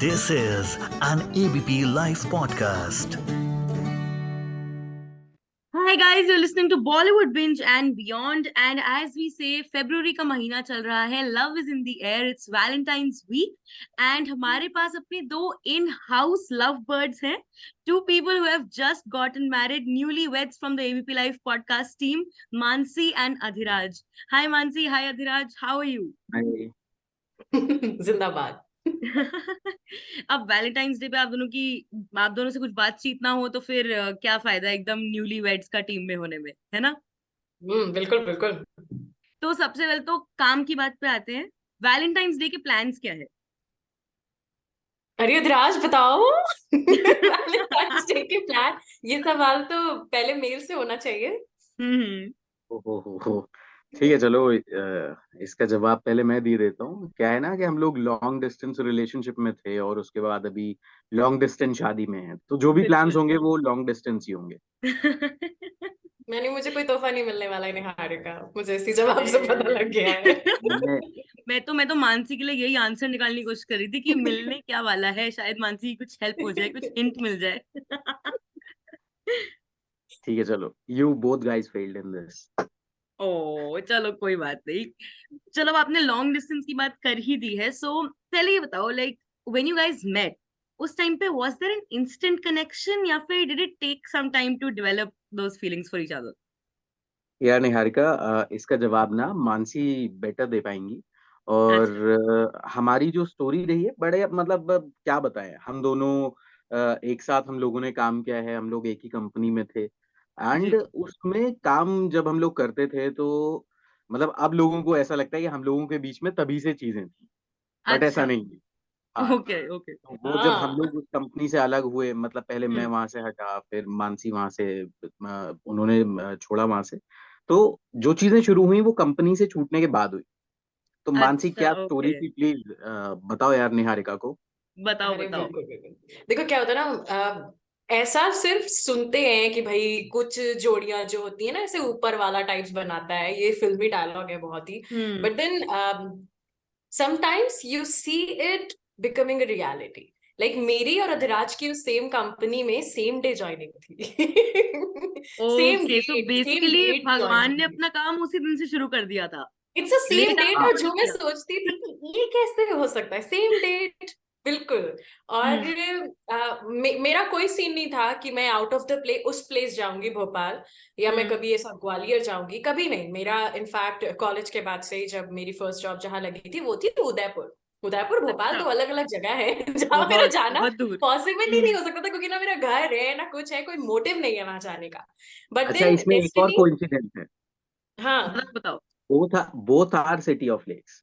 This is an ABP Life podcast. Hi guys, you're listening to Bollywood Binge and Beyond. And as we say, February का महीना चल रहा है. Love is in the air. It's Valentine's week. And हमारे पास अपने दो in-house lovebirds हैं. Two people who have just gotten married, newlyweds from the ABP Life podcast team, Mansi and Adhiraj. Hi Mansi, hi Adhiraj. How are you? जिंदाबाद। अब Valentine's day पे आप दोनों से कुछ बातचीत ना हो तो फिर क्या फायदा एकदम न्यूली वेड्स का टीम में होने में, है ना? बिल्कुल बिल्कुल। तो सबसे पहले तो काम की बात पे आते हैं। वैलेंटाइंस डे के प्लान्स क्या है? अरे अधराज बताओ। वैलेंटाइंस डे के प्लान, ये सवाल तो पहले मेल से होना चाहिए। हो ठीक है, चलो इसका जवाब पहले मैं दे देता हूँ। क्या है ना कि हम लोग लॉन्ग डिस्टेंस रिलेशनशिप में थे और उसके बाद अभी लॉन्ग डिस्टेंस शादी में है, तो जो भी प्लान्स होंगे वो लॉन्ग डिस्टेंस ही होंगे। मुझे कोई तोहफा नहीं मिलने वाला है निहारिका, मुझे इसी जवाब से पता लग गया है। मैं तो मानसी के लिए यही आंसर निकालने की कोशिश कर रही थी कि मिलने क्या वाला है, शायद मानसी की कुछ हेल्प हो जाए, कुछ हिंट मिल जाए। ठीक है, चलो, you both guys failed in this. ओ चलो कोई बात नहीं। चलो अब आपने लॉन्ग डिस्टेंस की बात कर ही दी है, सो पहले ये बताओ, like when you guys met, उस टाइम पे was there an instant connection या फिर did it take some time to develop those feelings for each other? यार निहारिका, इसका जवाब ना मानसी बेटर दे पाएंगी। और हमारी जो स्टोरी रही है, बड़े मतलब क्या बताएं, हम दोनों एक साथ हम लोगों ने काम किया है, हम लोग एक ही कंपनी में थे। एंड उसमें काम जब हम लोग करते थे तो मतलब अब लोगों को ऐसा लगता है कि हम लोगों के बीच में तभी से चीजें थी, बट ऐसा नहीं है। हाँ, ओके ओके। तो वो जब हम लोग उस कंपनी से अलग हुए, मतलब पहले मैं वहां से हटा, फिर मानसी वहां से उन्होंने छोड़ा वहां से, तो जो चीजें शुरू हुई वो कंपनी से छूटने के बाद हुई। तो मानसी अच्छा क्या स्टोरी ओके, थी, प्लीज बताओ यार निहारिका को। बताओ अरे बताओ। बिल्कुल बिल्कुल। देखो क्या होता है ना, ऐसा सिर्फ सुनते हैं कि भाई कुछ जोड़ियां जो होती है ना ऐसे ऊपर वाला टाइप्स बनाता है, ये फिल्मी डायलॉग है बहुत ही। But then sometimes you see it becoming a reality. Like मेरी और अधिराज की उस सेम कंपनी में सेम डे ज्वाइनिंग थी। सेम ओके, सो डेट, सेम बेसिकली डेट भगवान ने ज्वाइनिंग। अपना काम उसी दिन से शुरू कर दिया था। It's a same late date, आया और बट जो मैं किया। सोचती थी कि ये कैसे हो सकता है, सेम डेट बिल्कुल। और मेरा कोई सीन नहीं था कि मैं आउट ऑफ द उस प्लेस जाऊंगी भोपाल, या मैं कभी ऐसा ग्वालियर जाऊंगी, कभी नहीं। मेरा इनफैक्ट कॉलेज के बाद से जब मेरी फर्स्ट जॉब जहां लगी थी वो थी उदयपुर। उदयपुर भोपाल अच्छा, तो अलग अलग जगह है जहां मेरा बहुत जाना बहुत दूर। पॉसिबल ही नहीं हो सकता था, क्योंकि ना मेरा घर है ना कुछ है, कोई मोटिव नहीं है वहां जाने का। बट अच्छा, देन इसमें एक और डेस्टिनी। कोइंसिडेंस है। हाँ। बताओ बताओ। Both are city of lakes.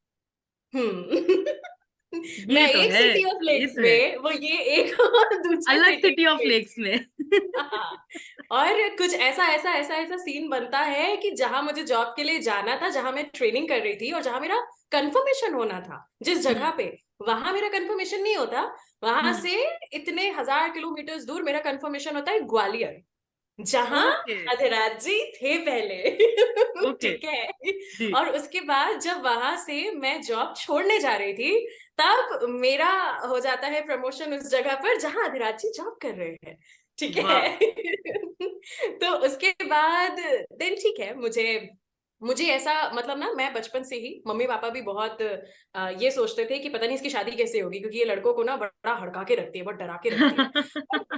मैं ये तो एक है, सिटी ऑफ ये लेक्स तो है। में, वो ये एक और दूसरे अलग city city of of lakes lakes में। में। हाँ। और कुछ ऐसा ऐसा ऐसा ऐसा सीन बनता है कि जहां मुझे जॉब के लिए जाना था, जहां मैं ट्रेनिंग कर रही थी और जहां मेरा कंफर्मेशन होना था, जिस जगह पे, वहां मेरा कंफर्मेशन नहीं होता। वहां से इतने 1000 किलोमीटर दूर मेरा कंफर्मेशन होता है ग्वालियर, जहां ओके अधिराज जी थे पहले। ओके ठीक है। जी। और उसके बाद जब वहां से मैं जॉब छोड़ने जा रही थी, तब मेरा हो जाता है प्रमोशन उस जगह पर जहां अधिराज जी जॉब कर रहे हैं। ठीक वाह। है। तो उसके बाद देन ठीक है, मुझे मुझे ऐसा मतलब ना, मैं बचपन से ही, मम्मी पापा भी बहुत ये सोचते थे कि पता नहीं इसकी शादी कैसे होगी, क्योंकि ये लड़कों को ना बड़ा हड़का के रखती है, बहुत डरा के रखती है।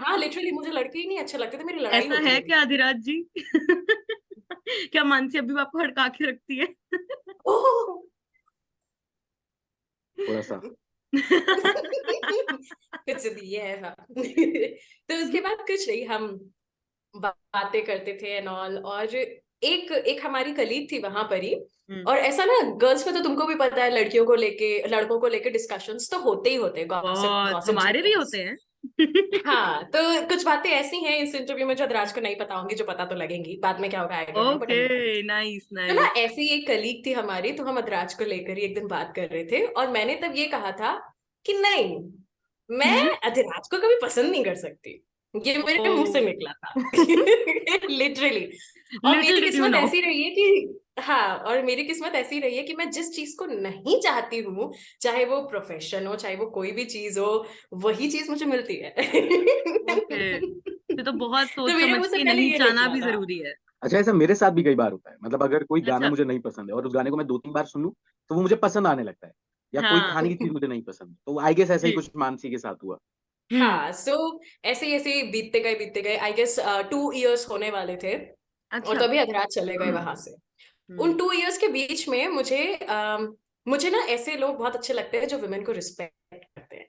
हाँ लिटरली मुझे लड़के ही नहीं अच्छे लगते थे, मेरी लड़ाई ऐसा होती है रहती क्या अधिराज जी? क्या मानसी अभी भी आपको हड़का के रखती है? थी। थोड़ा सा। कुछ भी है ऐसा। तो उसके बाद कुछ नहीं, हम बातें करते थे एंड ऑल। और एक एक हमारी कलीग थी वहां पर ही। और ऐसा ना, गर्ल्स में तो तुमको भी पता है, लड़कियों को लेके लड़कों को लेके डिस्कशंस तो होते ही होते हैं, गॉसिप बहुत, गॉसिप जो हमारे भी है। होते हैं। हाँ, तो कुछ बातें ऐसी हैं इस इंटरव्यू में जो राज को नहीं पता होंगी, जो पता तो लगेंगी बाद में, क्या होगा I don't know, but okay, अभी बता देती नाइस हूँ। तो ना नाइस। ऐसी एक कलीग थी हमारी, तो हम अदराज को लेकर ही एक दिन बात कर रहे थे, और मैंने तब ये कहा था कि नहीं, मैं अधिराज को कभी पसंद नहीं कर सकती। ये मेरे मुंह से निकला था लिटरली। और Little मेरी did you किस्मत know. ऐसी रही है कि हाँ, और मेरी किस्मत ऐसी रही है कि मैं जिस चीज को नहीं चाहती हूँ, चाहे वो प्रोफेशन हो, चाहे वो कोई भी चीज हो, वही चीज मुझे मिलती है ओके, तो बहुत तो सोच मेरे समझ मुंह से के पहले नहीं ये चाहना निकला भी था। जरूरी है। अच्छा, ऐसा मेरे साथ भी कई बार होता है। मतलब अगर कोई गाना अच्छा। मुझे नहीं पसंद है और उस गाने को मैं 2-3 बार सुन लूं तो वो मुझे पसंद आने लगता है, या कोई हाँ खाने की चीज मुझे नहीं पसंद, तो आई गेस ऐसा ही जी। कुछ मानसी के साथ हुआ। हम्म। हाँ, सो ऐसे ऐसे बीतते गए आई गेस 2 इयर्स होने वाले थे, और अच्छा। तभी अधराज चले गए वहां से। उन हम्म। 2 इयर्स के बीच में मुझे ना ऐसे लोग बहुत अच्छे लगते हैं जो वुमेन को रिस्पेक्ट करते हैं।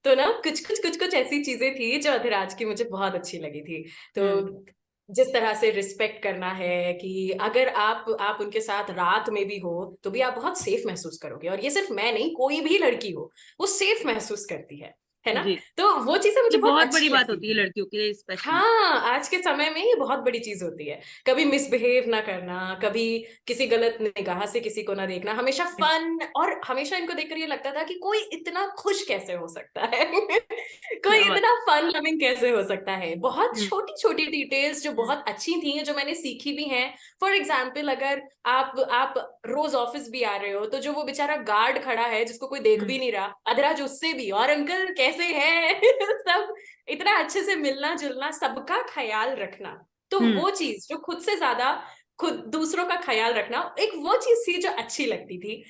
तो ना कुछ ऐसी चीजें थी जो अधिराज की मुझे बहुत अच्छी लगी थी। तो हम्म। जिस तरह से रिस्पेक्ट करना है कि अगर आप उनके साथ रात में भी हो तो भी आप बहुत सेफ महसूस करोगे, और ये सिर्फ मैं नहीं, कोई भी लड़की हो वो सेफ महसूस करती है ना। जी, तो वो चीजें ये मुझे बहुत बहुत अच्छी बड़ी बात लगती होती है थी। लड़कियों के लिए स्पेशली। हाँ, आज के समय में ये बहुत बड़ी चीज होती है। कभी मिसबिहेव ना करना, कभी किसी गलत निगाह से किसी को ना देखना, हमेशा फन, और हमेशा इनको देखकर ये लगता था कि कोई इतना खुश कैसे हो सकता है कोई क्या बात। इतना फन लविंग कैसे हो सकता है। बहुत हम्म। छोटी छोटी डिटेल्स जो हम्म। बहुत अच्छी थी, जो मैंने सीखी भी हैं। फॉर एग्जाम्पल, अगर आप रोज ऑफिस भी आ रहे हो, तो जो वो बेचारा गार्ड खड़ा है जिसको कोई देख हम्म। भी नहीं रहा, अधराज उससे भी, और अंकल कैसे है सब इतना अच्छे से मिलना जुलना, सबका ख्याल रखना। तो हम्म। वो चीज जो खुद से ज्यादा खुद दूसरों का ख्याल रखना, एक वो चीज थी जो अच्छी लगती थी।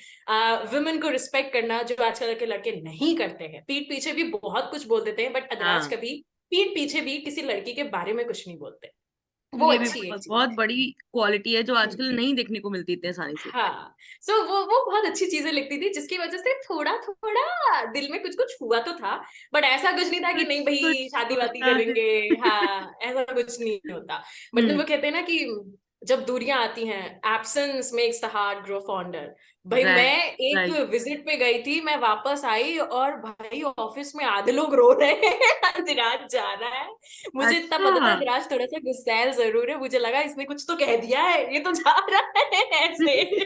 वुमेन को रिस्पेक्ट करना, जो आजकल के लड़के नहीं करते हैं। पीठ पीछे भी बहुत कुछ बोल देते हैं, बट अदराज हाँ, कभी पीठ पीछे भी किसी लड़की के बारे में कुछ नहीं बोलते। वो ये भी अच्छी एक बहुत चीज बहुत बड़ी क्वालिटी है जो है। आजकल नहीं देखने को मिलती इतने आसानी से। हाँ, सो वो बहुत अच्छी चीजें लिखती थी, जिसकी वजह से थोड़ा थोड़ा दिल में कुछ कुछ हुआ तो था। बट ऐसा कुछ नहीं था कि नहीं कुछ भाई कुछ शादी वादी होता है। करेंगे। हाँ, ऐसा कुछ नहीं होता। बट then हम्म। वो कहते हैं ना कि जब दूरियां आती हैं, absence makes the heart grow fonder. भाई मैं राइट। एक राइट। विजिट पे गई थी, मैं वापस आई और भाई ऑफिस में आधे लोग रो रहे हैं अधिराज जा रहा है। मुझे इतना अच्छा। पता था अधिराज थोड़ा सा गुस्सैल जरूर है, मुझे लगा इसने कुछ तो कह दिया है, ये तो जा रहा है ऐसे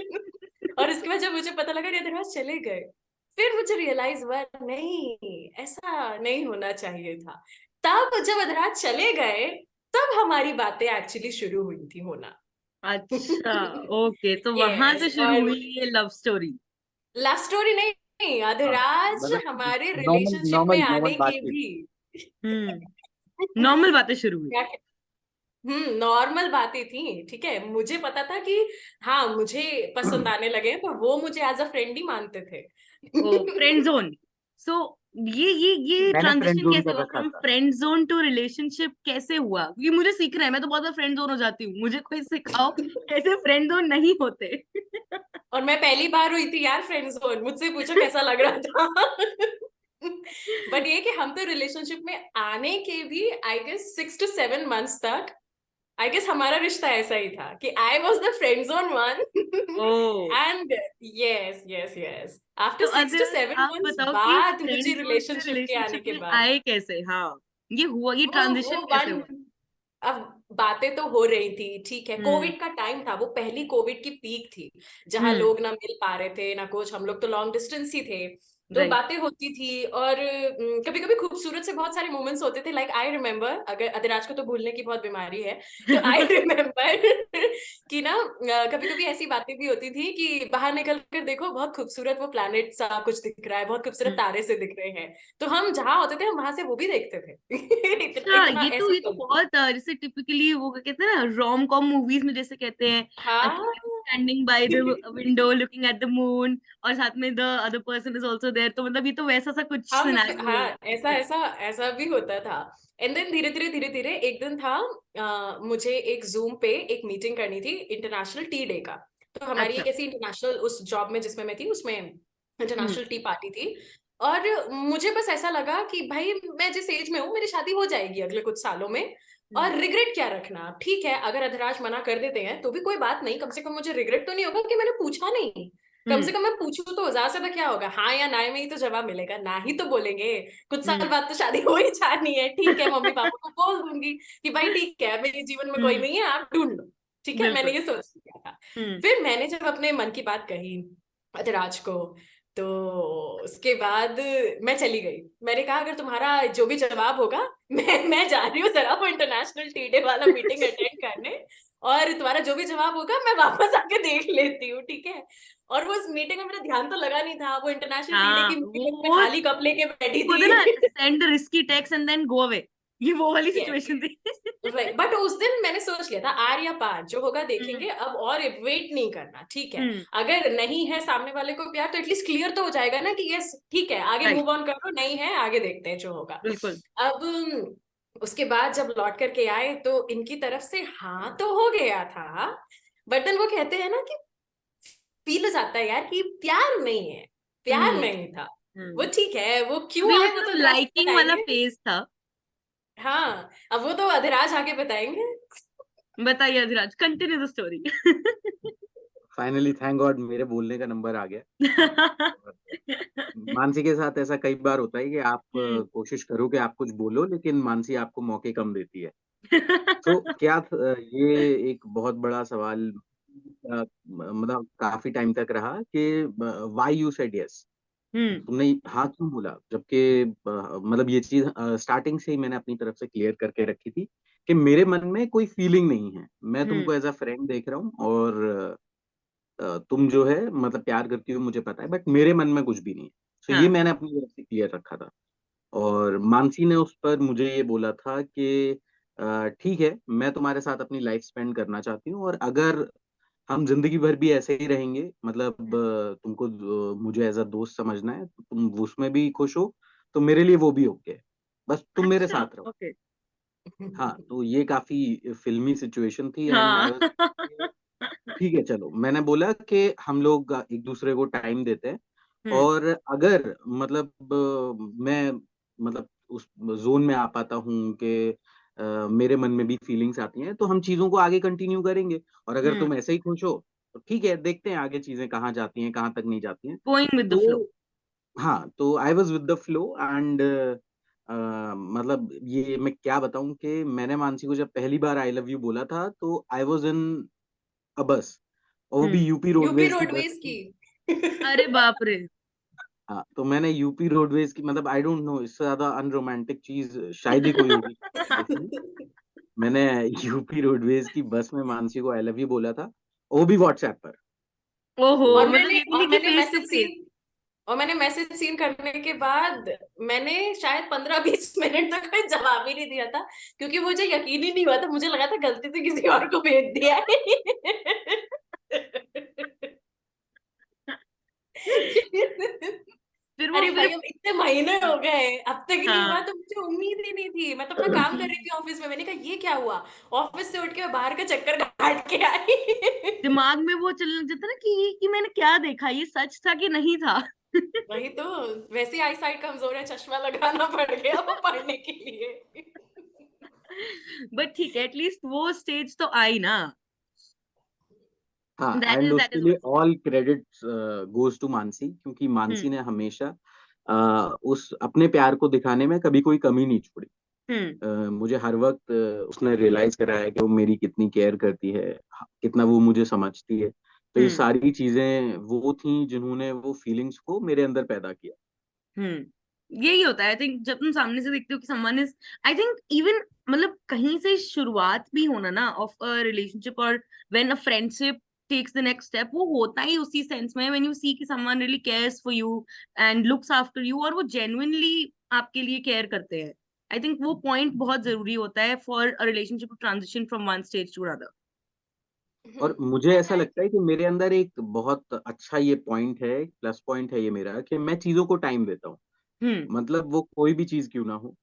और इसके बाद जब मुझे पता लगा कि अधिराज चले गए, फिर मुझे रियलाइज हुआ नहीं, ऐसा नहीं होना चाहिए था। तब जब अधिराज चले गए, तब हमारी बातें एक्चुअली शुरू हुई थी होना अच्छा। ओके, तो वहां यस। से शुरू और हुई ये लव स्टोरी। लव स्टोरी नहीं, हाँ, अधिराज मतलब हमारे नॉर्मल रिलेशनशिप में नॉर्मल आने नॉर्मल के बातचीत। भी नॉर्मल बातें शुरू हुई। क्या, नॉर्मल बातें थी। ठीक है, मुझे पता था कि हाँ मुझे पसंद आने लगे, पर वो मुझे एज अ फ्रेंड ही मानते थे ओ, फ्रेंड जोन। सो ये मैंने फ्रेंड ट्रांजिशन जोन कैसे कर हुआ रखा फ्रॉम था। फ्रेंड जोन टू रिलेशनशिप, कैसे हुआ? ये मुझे सीखना है, मैं तो बहुत बार फ्रेंड जोन हो जाती हूँ, मुझे कोई सिखाओ कैसे फ्रेंड जोन नहीं होते। और मैं पहली बार हुई थी यार फ्रेंड जोन, मुझसे पूछो कैसा लग रहा था बट ये कि हम तो रिलेशनशिप में आने के भी आई गेस 6 to 7 months तक, आई गेस हमारा रिश्ता ऐसा ही था कि I was the friend zone one oh, and yes after तो 6 to 7 आप months बताओ कि बाद मुझे फ्रेंड जोन से रिलेशनशिप के आने रिलेशनशिप के में बाद आए कैसे? हाँ, ये हुआ, ये वो ट्रांजिशन कैसे वन, हुआ? अब बातें तो हो रही थी। ठीक है, हम्म। कोविड का टाइम था, वो पहली कोविड की पीक थी, जहां हम्म। लोग ना मिल पा रहे थे ना कुछ, हम लोग तो लॉन्ग डिस्टेंस ही थे। तो राइट। बातें होती थी, और कभी कभी खूबसूरत से बहुत सारे मोमेंट्स होते थे। लाइक आई रिमेम्बर, अगर अधिराज को तो भूलने की बहुत बीमारी है, तो आई रिमेम्बर कि ना कभी कभी ऐसी बातें भी होती थी कि बाहर निकल कर देखो, बहुत खूबसूरत वो प्लैनेट सा कुछ दिख रहा है, बहुत खूबसूरत तारे से दिख रहे हैं, तो हम जहां होते थे हम वहां से वो भी देखते थे इतना अच्छा, इतना ऐसा ये तो चलता बहुत जैसे टिपिकली वो क्या कहते हैं ना, रोम कॉम मूवीज में जैसे कहते हैं हाँ कि standing by the window looking at the moon और साथ में the other person is also there, तो मतलब ये तो वैसा सा कुछ हम सिनेरियो हाँ, ऐसा है। ऐसा ऐसा भी होता था। एंड देन धीरे धीरे एक दिन था, मुझे एक जूम पे एक मीटिंग करनी थी इंटरनेशनल टी डे का। तो हमारी अच्छा। एक ऐसी इंटरनेशनल, उस जॉब में जिसमें मैं थी उसमें हम्म। इंटरनेशनल टी पार्टी थी। और मुझे बस ऐसा लगा कि भाई मैं जिस एज में हूँ, मेरी शादी हो जाएगी अगले कुछ सालों में, हम्म। और रिग्रेट क्या रखना। ठीक है, अगर अधिराज मना कर देते हैं तो भी कोई बात नहीं, कम से कम मुझे रिग्रेट तो नहीं होगा कि मैंने पूछा नहीं। कम से हम्म। कम मैं पूछूं तो ज्यादा से ज्यादा क्या होगा, हाँ या ना में ही तो जवाब मिलेगा, ना ही तो बोलेंगे। कुछ साल हम्म। बाद तो शादी हो ही जानी है। ठीक है, मम्मी पापा को बोल दूंगी कि भाई ठीक है, मेरे जीवन में कोई हम्म। नहीं है, आप ढूंढ लो। ठीक है, मैंने बिल्कुल। ये सोच लिया था। हम्म। फिर मैंने जब अपने मन की बात कही अधिराज को, तो उसके बाद मैं चली गई। मैंने कहा अगर तुम्हारा जो भी जवाब होगा, मैं जा रही हूँ जरा वो इंटरनेशनल टी डे वाला मीटिंग अटेंड करने, और तुम्हारा जो भी जवाब होगा मैं वापस आके देख लेती हूँ, ठीक है। और वो उस मीटिंग में मेरा ध्यान तो लगा नहीं था, वो इंटरनेशनल टी डे हाँ की मीटिंग में मैं वो खाली कप लेके बैठी बोलते ना, थी। Send risky text and then go away, ये वो वाली Yes, सिचुएशन थी। बट उस दिन मैंने सोच लिया था आर या पार जो होगा हम्म देखेंगे, अब और वेट नहीं करना, ठीक है। हम्म अगर नहीं है सामने वाले को प्यार तो एटलीस्ट क्लियर तो हो जाएगा ना कि यस ठीक है, आगे राइट, मूव ऑन करो, नहीं है आगे देखते हैं जो होगा। बिल्कुल। अब उसके बाद जब लौट करके आए तो इनकी तरफ से हाँ तो हो गया था, बट देन वो कहते हैं ना कि फील हो जाता है यार कि प्यार नहीं है, प्यार हम्म नहीं था। वो हम्म ठीक है, वो क्यों अभी आए वो मतलब तो जरा सा लाइकिंग वाला बताएंगे। फेज था। हाँ, अब वो तो अधिराज आगे बताएंगे। बताइए Adhiraj, continue the story. Finally thank God मेरे बोलने का नंबर आ गया। और मानसी के साथ ऐसा कई बार होता है कि आप हम्म कोशिश करो कि आप कुछ बोलो, लेकिन मानसी आपको मौके कम देती है। तो क्या ये एक बहुत बड़ा सवाल मतलब काफी टाइम तक रहा कि व्हाई यू सेड यस, हम्म तुमने हाँ क्यों बोला, जबकि मतलब ये चीज स्टार्टिंग से ही मैंने अपनी तरफ से क्लियर करके रखी थी कि मेरे मन में कोई फीलिंग नहीं है, मैं हम्म तुमको एज अ फ्रेंड देख रहा हूँ, और तुम जो है मतलब प्यार करती हो मुझे पता है, बट मेरे मन में कुछ भी नहीं है। तो ये हाँ मैंने अपनी तरफ से क्लियर रखा था। और मानसी ने उस पर मुझे ये बोला था कि ठीक है, मैं तुम्हारे साथ अपनी लाइफ स्पेंड करना चाहती हूँ, और अगर हम जिंदगी भर भी ऐसे ही रहेंगे, मतलब तुमको मुझे एज अ दोस्त समझना है, तो तुम उसमें भी खुश हो, तो मेरे लिए वो भी ओके है, बस तुम मेरे अच्छा, साथ रहो। ओके। हाँ, तो ये काफी फिल्मी सिचुएशन थी, एंड आई हाँ। वाज ठीक है चलो, मैंने बोला कि हम लोग एक दूसरे को टाइम देते हैं, हम्म और अगर मतलब मैं मतलब उस जोन में आ पाता हूँ कि मेरे मन में भी फीलिंग्स आती हैं, तो हम चीजों को आगे कंटिन्यू करेंगे, और अगर हम्म तुम ऐसे ही खुश हो तो ठीक है, देखते हैं आगे चीजें कहाँ जाती हैं, कहाँ तक नहीं जाती हैं। Going with the flow. तो हाँ, तो I was with the flow, and मतलब ये मैं क्या बताऊं कि मैंने मानसी को जब पहली बार आई लव यू बोला था, तो आई वॉज इन अ बस, और वो भी हम्म यूपी यूपी रोडवेज की बस रोडवेज की। थी। अरे बाप रे। हाँ, तो मैंने यूपी रोडवेज की, मतलब आई डोंट नो, इससे ज्यादा अनरोमांटिक चीज शायद ही कोई होगी लाइफ में। मैंने यूपी रोडवेज की बस में मानसी को आई लव यू बोला था, वो भी व्हाट्सएप पर। ओहो, तो मतलब ये भी नहीं और कि मैंने face to message face. Seen और मैंने मैसेज सीन करने के बाद मैंने शायद 15-20 मिनट तक कोई जवाब ही नहीं दिया था, क्योंकि मुझे यकीन ही नहीं हुआ था, मुझे लगा था गलती से किसी और को भेज दिया है। फिर वो अरे फिर भाई अब इतने महीने हो गए, अब तक नहीं हुआ, हाँ, तो मुझे उम्मीद ही नहीं थी। मैं तो अपना काम कर रही थी ऑफिस में, मैंने कहा ये क्या हुआ। ऑफिस से उठ के मैं बाहर का चक्कर काट के आई। दिमाग में वो चलने लग जाता ना कि मैंने क्या देखा, ये सच था कि नहीं था। वही तो, वैसे आई साइट कमजोर है, चश्मा लगाना पड़ गया वो पढ़ने के लिए। बट ठीक है, एटलीस्ट वो स्टेज तो आई ना। हाँ, दैट एंड इज दैट उसके इज लिए what's all credit goes to Mansi, क्योंकि हम्म मानसी ने हमेशा उस अपने प्यार को दिखाने में कभी कोई कमी नहीं छोड़ी। हम्म मुझे हर वक्त उसने रियलाइज कराया कि वो मेरी कितनी केयर करती है, कितना वो मुझे समझती है। तो ये हम्म सारी चीजें वो थी जिन्होंने वो फीलिंग्स को मेरे अंदर पैदा किया। यही होता है आई थिंक, जब तुम सामने से देखते हो कि someone is, I think even मतलब कहीं से शुरुआत भी होना ना ऑफ अ रिलेशनशिप, और when a friendship takes the next step, वो होता ही उसी सेंस में व्हेन यू सी कि someone really cares for you and looks after you, और वो जेन्युइनली आपके लिए केयर करते हैं। आई थिंक वो पॉइंट बहुत जरूरी होता है for a relationship to transition from one stage to other. और मुझे ऐसा लगता है कि मेरे अंदर एक बहुत अच्छा ये पॉइंट है, प्लस पॉइंट है ये मेरा, कि मैं चीजों को टाइम देता हूँ। हम्म मतलब वो कोई भी चीज क्यों ना हो,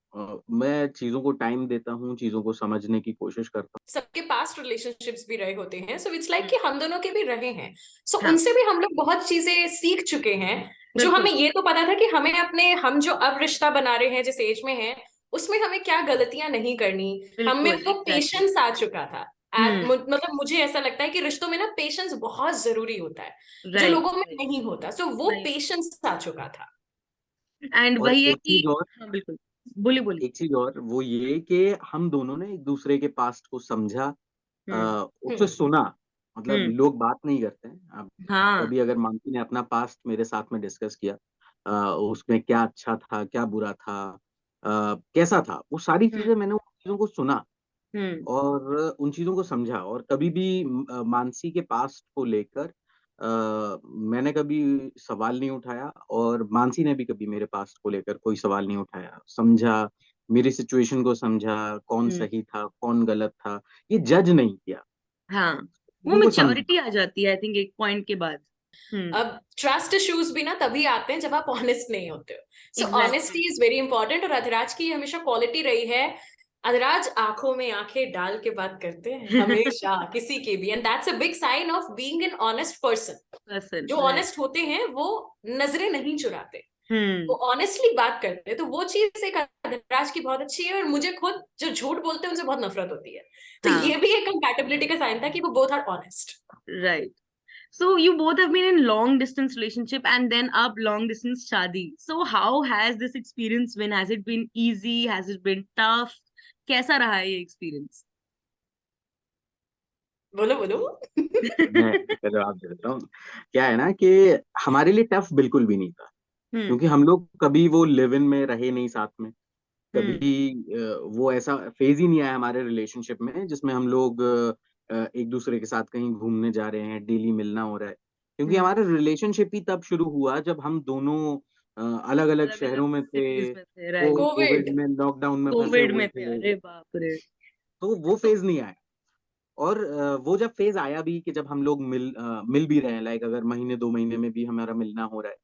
मैं चीजों को टाइम देता हूँ, चीजों को समझने की कोशिश करता सबके पास्ट रिलेशनशिप्स भी रहे होते हैं, सो इट्स लाइक हम्म, कि हम दोनों के भी रहे हैं। सो हाँ उनसे भी हम लोग बहुत चीजें सीख चुके हैं। जो बिल्कुल। हमें ये तो पता था कि हमें अपने, हम जो अब रिश्ता बना रहे हैं जिस एज में है, उसमें हमें क्या गलतियां नहीं करनी। हमें बिल्कुल वो एग्जैक्टली। पेशेंस आ चुका था। हम्म मतलब मुझे ऐसा लगता है कि रिश्तों में ना पेशेंस बहुत जरूरी होता है, जो राइट लोगों में राइट। नहीं होता। सो वो नहीं, पेशेंस आ चुका था। एंड हूँ। और वही है एक कि चीज और हाँ बिल्कुल, बोलिए बोलिए। एक चीज और वो ये कि हम दोनों ने एक दूसरे के पास्ट को समझा, हम्म उसे हम्म सुना, मतलब हम्म। लोग बात नहीं करते हैं। अब हाँ। कभी अगर मानसी ने अपना पास्ट मेरे साथ में डिस्कस किया, उसमें क्या अच्छा था, क्या बुरा था, कैसा था, वो सारी हम्म। चीजें मैंने उन चीजों को सुना हम्म। और उन चीजों को समझा। और कभी भी मानसी के पास्ट को लेकर मैंने कभी सवाल नहीं उठाया और मानसी ने भी कभी मेरे पास्ट को लेकर कोई सवाल नहीं उठाया। समझा, मेरी सिचुएशन को समझा, कौन हम्म। सही था, कौन गलत था, ये जज नहीं किया, हाँ, वो चीजों को समझा। मेच्योरिटी आ जाती है आई थिंक एक पॉइंट के बाद। हम्म। अब ट्रस्ट इश्यूज भी ना तभी आते हैं जब आप ऑनेस्ट नहीं होते हो। So exactly. Honesty is very important, और अधिराज की हमेशा क्वालिटी रही है। अधिराज आंखों में आंखें डाल के बात करते हैं हमेशा, किसी के भी, and that's a big sign of being an honest person. Person, जो राइट। ऑनेस्ट होते हैं वो नजरें नहीं चुराते, हम्म। वो ऑनेस्टली बात करते हैं। तो वो चीज एक अधिराज की बहुत अच्छी है, और मुझे खुद जो झूठ बोलते हैं उनसे बहुत नफरत होती है। तो हाँ, ये भी एक कंपैटिबिलिटी का साइन था कि वो both are honest. Right. So you both have been in long distance relationship and then up long distance shadi. So how has this experience been? Has it been easy? Has it been tough? कैसा रहा है ये experience? बोलो बोलो। मैं इसका जवाब दे देता हूँ। क्या है ना कि हमारे लिए टफ बिल्कुल भी नहीं था, हम्म। क्योंकि हम लोग कभी वो लिव इन में रहे नहीं साथ में। हम्म। कभी वो ऐसा फेज ही नहीं आया हमारे रिलेशनशिप में जिसमें हम लोग एक दूसरे के साथ कहीं घूमने जा रहे हैं, डेली मिलना हो रहा है। क्योंकि हम्म। हमारा रिलेशनशिप ही तब शुरू हुआ जब हम दोनों अलग अलग अलग अलग शहरों में cities थे, में थे, right? Covid Covid. में लॉकडाउन में फंसे कोविड हुए में थे, थे। अरे बाप रे। तो वो फेज नहीं आया। और वो जब फेज आया भी कि जब हम लोग मिल भी रहे हैं, लाइक अगर महीने 2 महीने में भी हमारा मिलना हो रहा है,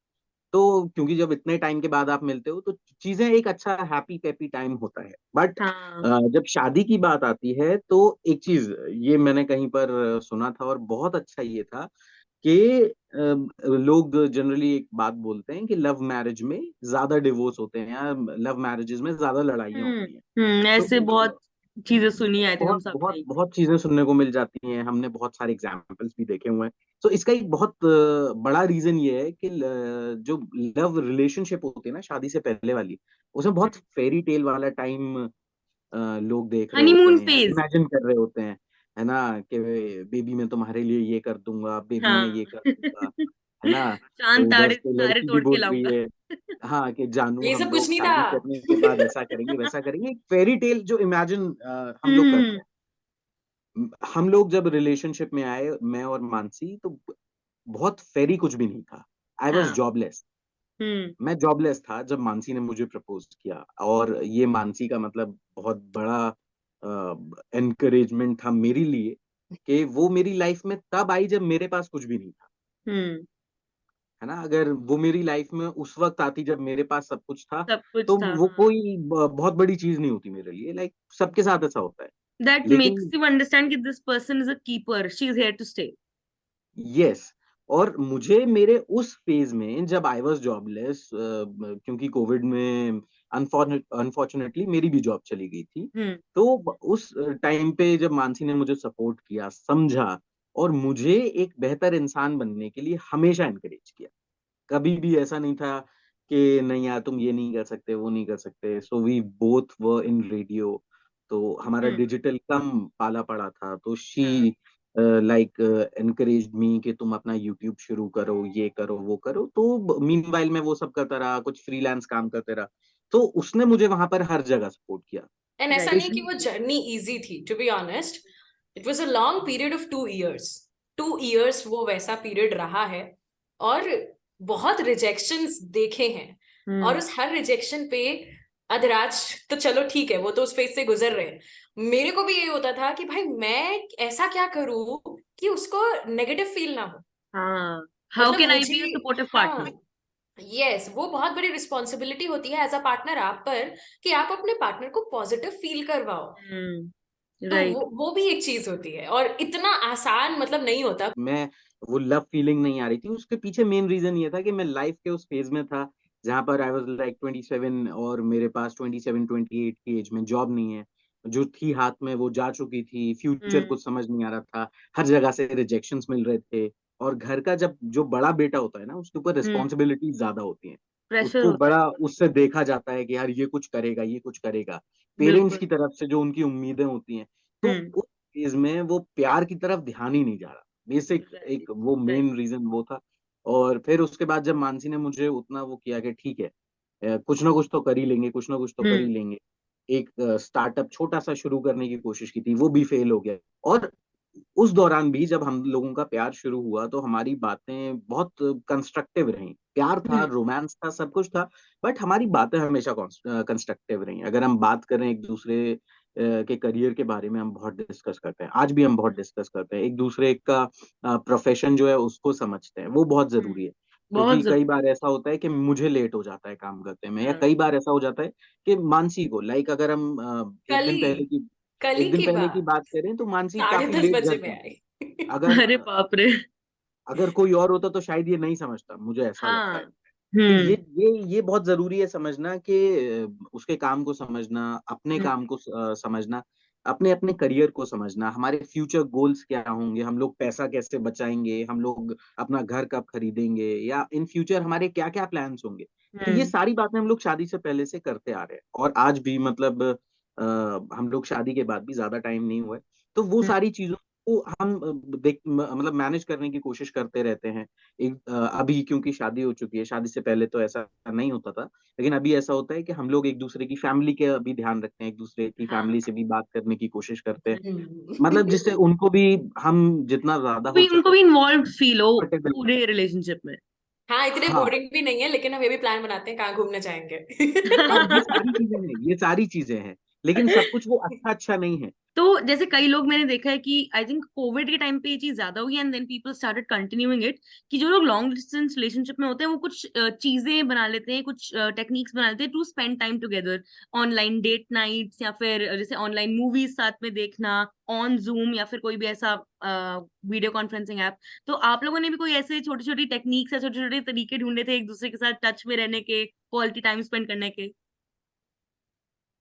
तो क्योंकि जब इतने टाइम के बाद आप मिलते हो तो चीजें एक अच्छा हैप्पी कैपी टाइम होता है। बट हाँ। जब शादी की बात आती है तो एक चीज ये मैंने कहीं पर सुना था और बहुत अच्छा ये था कि लोग जनरली एक बात बोलते हैं कि लव मैरिज में ज्यादा डिवोर्स होते हैं या लव मैरिजेस में ज्यादा लड़ाइयाँ हम्म। होती हैं। ऐसे तो बहुत चीजें सुनी आई थिंक हम बहुत सब बहुत ने। बहुत चीजें सुनने को मिल जाती हैं, हमने बहुत सारे एग्जाम्पल्स भी देखे हुए हैं। तो इसका एक बहुत बड़ा रीजन ये है कि जो लव रिलेशनशिप होती है ना शादी से पहले वाली, उसमें बहुत फेरी टेल वाला टाइम लोग देख रहे होते हनीमून हैं, फेज। इमेजिन कर रहे होते हैं, है ना, कि बेबी मैं तुम्हारे लिए ये कर दूंगा, बेबी मैं ये हाँ। कर दूंगा, है ना। चांद तो उधर तारे से तारे लड़की भी तोड़ के बोल रही लाऊंगा। है, हाँ, कि जानू ये हम सब कुछ लोग नहीं था। शादी करने के बाद ऐसा करेंगे वैसा करेंगे, एक फेरी टेल जो इमेजिन हम लोग हम्म। करते हैं। हम लोग जब रिलेशनशिप में आए, मैं और मानसी, तो बहुत फेरी कुछ भी नहीं था। आई वॉज हाँ। जॉबलेस। हम्म। मैं जॉबलेस था जब मानसी ने मुझे प्रपोज किया, और ये मानसी का मतलब बहुत बड़ा एनकरेजमेंट था मेरे लिए कि वो मेरी लाइफ में तब आई जब मेरे पास कुछ भी नहीं था, हम्म। है ना। अगर वो मेरी लाइफ में उस वक्त आती जब मेरे पास सब कुछ था, सब कुछ तो था, वो हाँ। कोई बहुत बड़ी चीज नहीं होती मेरे लिए, लाइक सबके साथ ऐसा होता है। That makes लेकिन you understand that this person is a keeper. She is here to stay. Yes, और मुझे मेरे उस फेज में जब आई वाज जॉबलेस, क्योंकि कोविड में अनफॉर्चुनेटली मेरी भी जॉब चली गई थी, हम्म। तो उस टाइम पे जब मानसी ने मुझे सपोर्ट किया, समझा, और मुझे एक बेहतर इंसान बनने के लिए हमेशा एनकरेज किया। कभी भी ऐसा नहीं था कि नहीं यार तुम ये नहीं कर सकते, वो नहीं कर सकते। So we both were in radio, तो हमारा हम्म। डिजिटल कम पाला पड़ा था, तो हाँ। शी लाइक एनकरेज मी कि तुम अपना यूट्यूब शुरू करो, ये करो, वो करो। तो मीनवाइल मैं वो सब करता रहा, कुछ फ्रीलांस काम करते रहा। तो उसने मुझे वहां पर हर जगह सपोर्ट किया, एंड ऐसा Right. नहीं कि स्पेशली। वो जर्नी इजी थी, to be honest. It was a long period of 2 years. 2 years वो वैसा पीरियड रहा है, और बहुत रिजेक्शंस देखे हैं। और हम्म। उस हर रिजेक्शन पे अधिराज तो चलो ठीक है, वो तो उस फेज से गुजर रहे हैं। मेरे को भी ये होता था कि भाई मैं ऐसा क्या करूं कि उसको नेगेटिव फील ना हो। हाँ, how मतलब can I मुझे, be a supportive हाँ, partner? यस, वो बहुत बड़ी रिस्पॉन्सिबिलिटी होती है एज अ पार्टनर आप पर, कि आप अपने पार्टनर को पॉजिटिव फील करवाओ। तो Right. वो भी एक चीज होती है, और इतना आसान मतलब नहीं होता। मैं वो लव फीलिंग नहीं आ रही थी, उसके पीछे मेन रीजन ये था कि मैं लाइफ के उस फेज में था जहां पर आई वाज लाइक 27, और मेरे पास 27-28 की एज में जॉब नहीं है, जो थी हाथ में वो जा चुकी थी, फ्यूचर हम्म। कुछ समझ नहीं आ रहा था, हर जगह से रिजेक्शंस मिल रहे थे। और घर का जब जो बड़ा बेटा होता है ना, उसके ऊपर हम्म। रिस्पॉन्सिबिलिटी ज्यादा होती है। प्रेशर उसको होता है। बड़ा उससे देखा जाता है कि यार ये कुछ करेगा, ये कुछ करेगा, पेरेंट्स बिल्कुल। की तरफ से जो उनकी उम्मीदें होती हैं। तो हम्म। उस फेज में वो प्यार की तरफ ध्यान ही नहीं जा रहा। बेसिक एक वो मेन रीजन वो था। और फिर उसके बाद जब मानसी ने मुझे उतना वो किया कि ठीक है, कुछ ना कुछ तो कर ही लेंगे, कुछ ना कुछ तो कर ही लेंगे। एक स्टार्टअप छोटा सा शुरू करने की कोशिश की थी, वो भी फेल हो गया। और उस दौरान भी जब हम लोगों का प्यार शुरू हुआ तो हमारी बातें बहुत कंस्ट्रक्टिव रहीं। प्यार था, रोमांस था, सब कुछ था, बट हमारी बातें हमेशा कंस्ट्रक्टिव रहीं। अगर हम बात करें एक दूसरे के करियर के बारे में, हम बहुत डिस्कस करते हैं, आज भी हम बहुत डिस्कस करते हैं। एक दूसरे का प्रोफेशन जो है उसको समझते हैं, वो बहुत जरूरी है। बहुत क्योंकि कई बार ऐसा होता है कि मुझे लेट हो जाता है काम करते में, या कई बार ऐसा हो जाता है कि मानसी को, लाइक अगर हम कल ही कल एक ही दिन की पहले की बात बात करें तो मानसी काफी 10:30 लेट घर बजे में पहुंची। आई। अगर अरे बाप रे। अगर कोई और होता तो शायद ये नहीं समझता, मुझे ऐसा लगता हाँ। है। तो ये बहुत जरूरी है समझना कि उसके काम को समझना, अपने काम को समझना, अपने अपने करियर को समझना, हमारे फ्यूचर गोल्स क्या होंगे, हम लोग पैसा कैसे बचाएंगे, हम लोग अपना घर कब खरीदेंगे, या इन फ्यूचर हमारे क्या क्या प्लान्स होंगे। तो ये सारी बातें हम लोग शादी से पहले से करते आ रहे हैं, और आज भी मतलब हम लोग शादी के बाद भी ज्यादा टाइम नहीं हुआ है, तो वो सारी चीजों को हम मतलब मैनेज करने की कोशिश करते रहते हैं। अभी क्योंकि शादी हो चुकी है, शादी से पहले तो ऐसा नहीं होता था, लेकिन अभी ऐसा होता है कि हम लोग एक दूसरे की फैमिली का भी ध्यान रखते हैं, एक दूसरे की हाँ। फैमिली से भी बात करने की कोशिश करते हैं, मतलब जिससे उनको भी हम जितना ज्यादा हो उनको सके भी इन्वॉल्व फील हो कंफर्टेबल। पूरे रिलेशनशिप में। हाँ, इतने हाँ बोरिंग भी नहीं है, लेकिन हम ये भी प्लान बनाते हैं कहाँ घूमने जाएंगे। हाँ, ये सारी चीजें हैं, ये सारी चीजें हैं, लेकिन सब कुछ वो अच्छा अच्छा नहीं है। तो जैसे कई लोग मैंने देखा है कि आई थिंक कोविड के टाइम पे ये चीज ज्यादा हुई and then people started continuing it, कि जो लोग लॉन्ग डिस्टेंस रिलेशनशिप में होते हैं वो कुछ चीजें बना लेते हैं, कुछ टेक्निक्स बना लेते हैं to spend time together. Online date nights, या फिर जैसे ऑनलाइन मूवीज साथ में देखना, ऑन जूम, या फिर कोई भी ऐसा वीडियो कॉन्फ्रेंसिंग ऐप। तो आप लोगों ने भी कोई ऐसे छोटी छोटी टेक्निक्स या छोटे छोटे तरीके ढूंढे थे एक दूसरे के साथ टच में रहने के, क्वालिटी टाइम स्पेंड करने के?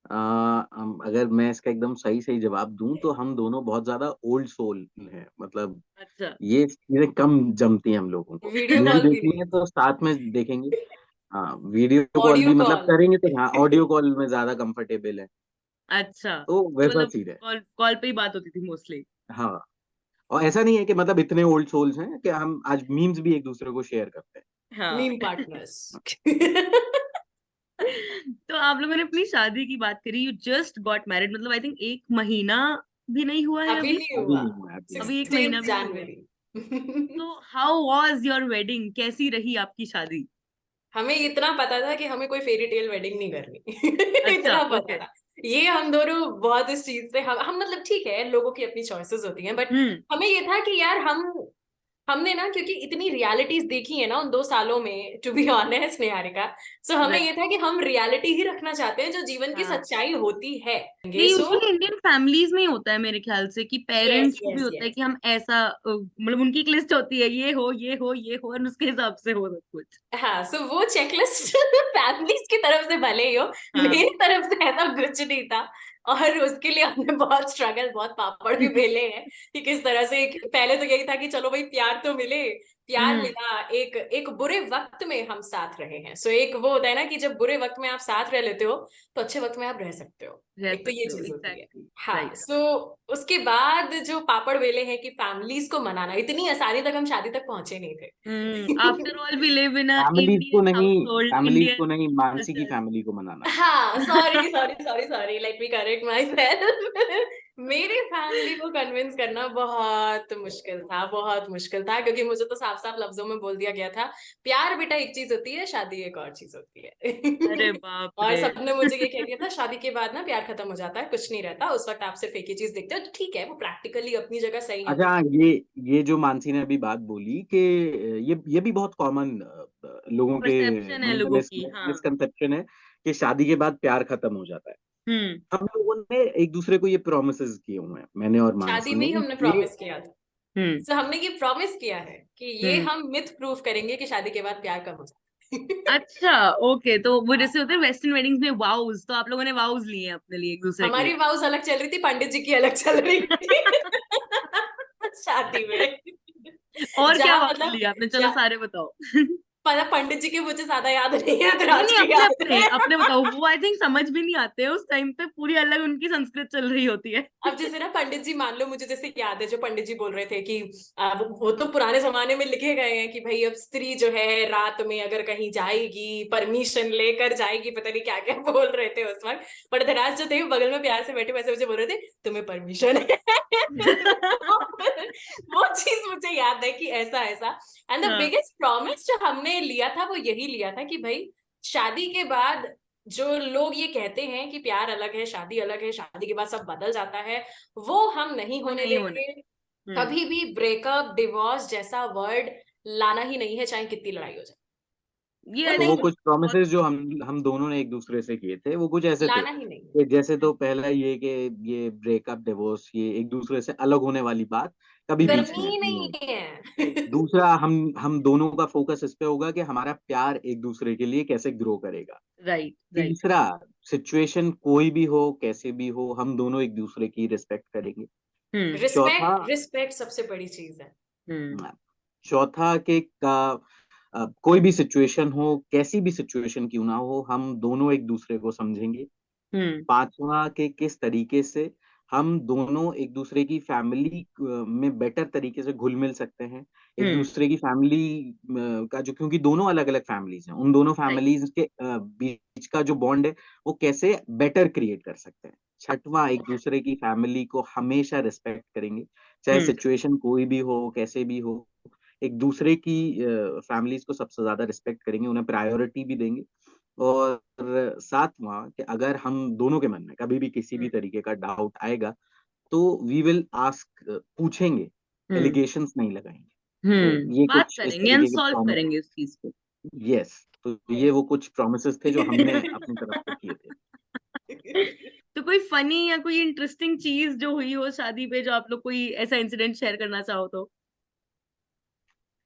अगर मैं इसका एकदम सही सही जवाब दूं तो हम दोनों बहुत ज्यादा ओल्ड सोल हैं, मतलब अच्छा। ये चीजें कम जमती हैं हम लोगों को। वीडियो मूवी कॉल भी देखनी नहीं, है तो साथ में देखेंगे। हाँ, वीडियो कॉल ऑडियो भी मतलब कॉल। करेंगे तो हाँ, ऑडियो कॉल में ज्यादा कंफर्टेबल है। अच्छा, तो तो वैसा मतलब चीज है। कॉल कॉल पे ही बात होती थी मोस्टली। हाँ, और ऐसा नहीं है कि मतलब इतने ओल्ड सोल्स हैं कि हम आज मीम्स भी एक दूसरे को शेयर करते हाँ। Meme partners. तो आप लोगों ने अपनी शादी की बात करी, यू जस्ट गॉट मैरिड, मतलब आई थिंक एक महीना भी नहीं हुआ है अभी अभी। नहीं हैं। अभी हुआ। नहीं हुआ, अभी नहीं। अभी एक 16 महीना भी नहीं हुआ है। जनवरी। तो हाउ वाज योर वेडिंग, कैसी रही आपकी शादी? हमें इतना पता था कि हमें कोई फेरी टेल वेडिंग नहीं करनी। अच्छा, इतना पता ओके। था। ये हम दोनों बहुत इस चीज से हम मतलब ठीक है, लोगों की अपनी चॉइसेस होती हैं, बट हम्म। हमें ये था कि यार हमने ना, क्योंकि इतनी रियलिटीज देखी है ना उन 2 सालों में, टू बी ऑनेस्ट निहारिका, सो हमें राइट। ये था कि हम रियलिटी ही रखना चाहते हैं जो जीवन की हाँ, सच्चाई होती है। ये सो यूजुअली इंडियन फैमिलीज में ही होता है मेरे ख्याल से, कि यस पेरेंट्स को भी यस होता है यस। कि हम ऐसा मतलब उनकी एक लिस्ट होती है, ये हो ये हो ये हो, और उसके हिसाब से हो सब कुछ। हाँ, सो वो चेकलिस्ट फैमिलीज की तरफ से भले ही हो, हाँ। मेरी तरफ से ऐसा कुछ नहीं था। और उसके लिए हमने बहुत स्ट्रगल, बहुत पापड़ भी बेले हैं कि किस तरह से पहले तो यही था कि चलो भाई प्यार तो मिले, प्यार हम्म। मिला, एक एक बुरे वक्त में हम साथ रहे हैं। सो एक वो होता है ना कि जब बुरे वक्त में आप साथ रह लेते हो तो अच्छे वक्त में आप रह सकते हो। रह एक तो ये सकते हो, चीज होती है। एग्जैक्टली। हाँ, राइट। सो उसके बाद जो पापड़ बेले हैं कि फैमिलीज को मनाना, इतनी आसानी तक हम शादी तक पहुंचे नहीं आफ्टर थे। All we live in a Indian household, families को इंडियन नहीं, मानसी की कल्चर। फैमिली को मनाना है। हाँ, sorry sorry sorry sorry, let me correct myself. मेरे फैमिली को कन्विंस करना बहुत मुश्किल था, बहुत मुश्किल था, क्योंकि मुझे तो साफ साफ लफ्जों में बोल दिया गया था, प्यार बेटा एक चीज होती है, शादी एक और चीज होती अरे है। बाप और रे। सबने मुझे ये कह दिया था, शादी के बाद ना प्यार खत्म हो जाता है, कुछ नहीं रहता, उस वक्त आप सिर्फ एक ही चीज देखते हो। तो ठीक है, वो प्रैक्टिकली अपनी जगह सही है। अच्छा, ये जो मानसी ने अभी बात बोली कि ये भी बहुत कॉमन लोगों के परसेप्शन है मन में लोगों की, हाँ। मिसकंसेप्शन है कि शादी के बाद प्यार खत्म हो जाता है। हम्म। हम लोगों ने एक दूसरे को ये प्रोमिसेस किए हुए हैं, मैंने और शादी मानसी में ने, ही हमने कि प्रॉमिस किया था। हम्म। सो हमने ये प्रॉमिस किया है कि ये हम्म। हम मिथ प्रूफ करेंगे कि शादी के बाद प्यार कम हो जाता है। अच्छा, ओके। तो वो जैसे होते हैं वेस्टर्न वेडिंग्स में वाउज, तो आप लोगों ने वाउज लिए हैं अपने लिए एक दूसरे के हमारी लिए? वाउस अलग चल रही थी, पंडित जी की अलग चल रही थी। शादी में। और क्या जहां वाउज मतलब लिए आपने, चलो जा, सारे बताओ। पंडित जी के मुझे ज्यादा याद नहीं है, तो नहीं राज नहीं, के अपने याद अपने है। अपने बताओ, वो आई थिंक समझ भी नहीं आते हैं उस टाइम पे, पूरी अलग उनकी संस्कृत चल रही होती है। अब जैसे ना पंडित जी, मान लो मुझे जैसे याद है जो पंडित जी बोल रहे थे कि वो तो पुराने जमाने में लिखे गए हैं कि भाई अब स्त्री जो है रात में अगर कहीं जाएगी परमिशन लेकर जाएगी, पता नहीं क्या क्या बोल रहे थे उस वक्त। पर धराज जो थे बगल में प्यार से बैठे वैसे मुझे बोल रहे थे तुम्हें परमिशन है। वो चीज मुझे याद है कि ऐसा ऐसा। एंड द हाँ बिगेस्ट प्रॉमिस जो हमने लिया था वो यही लिया था कि भाई शादी के बाद जो लोग ये कहते हैं कि प्यार अलग है, शादी अलग है, शादी के बाद सब बदल जाता है, वो हम नहीं वो होने नहीं होने। देंगे। कभी भी ब्रेकअप डिवोर्स जैसा वर्ड लाना ही नहीं है, चाहे कितनी लड़ाई हो जाए, ये वो आई तो वो नहीं थिंक है, कुछ प्रॉमिसेस जो हम दोनों ने एक दूसरे से किए थे वो कुछ ऐसे थे लाना ही नहीं कि जैसे, तो पहला ये कि ये ब्रेकअप डिवोर्स, ये एक दूसरे से अलग होने वाली बात कभी बीच करनी में ही नहीं नहीं होगी। है। दूसरा, हम दोनों का फोकस इस पे होगा कि हमारा प्यार एक दूसरे के लिए कैसे ग्रो करेगा। Right right. तीसरा, सिचुएशन कोई भी हो, कैसे भी हो, हम दोनों एक दूसरे की रिस्पेक्ट करेंगे। चौथा, रिस्पेक्ट, रिस्पेक्ट सबसे बड़ी चीज है। चौथा कि कोई भी सिचुएशन हो, कैसी भी सिचुएशन क्यों ना हो, हम दोनों एक दूसरे को समझेंगे। पांचवा कि किस तरीके से हम दोनों एक दूसरे की फैमिली में बेटर तरीके से घुल मिल सकते हैं। एक दूसरे की फैमिली का जो, क्योंकि दोनों अलग अलग फैमिलीज हैं, उन दोनों राइट। फैमिलीज के बीच का जो बॉन्ड है वो कैसे बेटर क्रिएट कर सकते हैं। छठवां, एक दूसरे की फैमिली को हमेशा रिस्पेक्ट करेंगे, चाहे सिचुएशन कोई भी हो, कैसे भी हो। एक दूसरे की फैमिलीज को सबसे ज्यादा रिस्पेक्ट करेंगे, उन्हें प्रायोरिटी भी देंगे। और सातवां कि अगर हम दोनों के मन में कभी भी किसी भी तरीके का डाउट आएगा तो वी विल आस्क, पूछेंगे, एलिगेशंस नहीं लगाएंगे। तो ये बात कुछ इस करेंगे, तरीके के अनसॉल्व प्रॉमिस। करेंगे उस चीज को। यस, तो ये वो कुछ प्रोमिसेस थे जो हमने अपनी तरफ से किए थे। तो कोई फनी या कोई इंटरेस्टिंग चीज जो हुई हो शादी पे, जो आप लोग कोई ऐसा इंसिडेंट शेयर करना चाहो तो।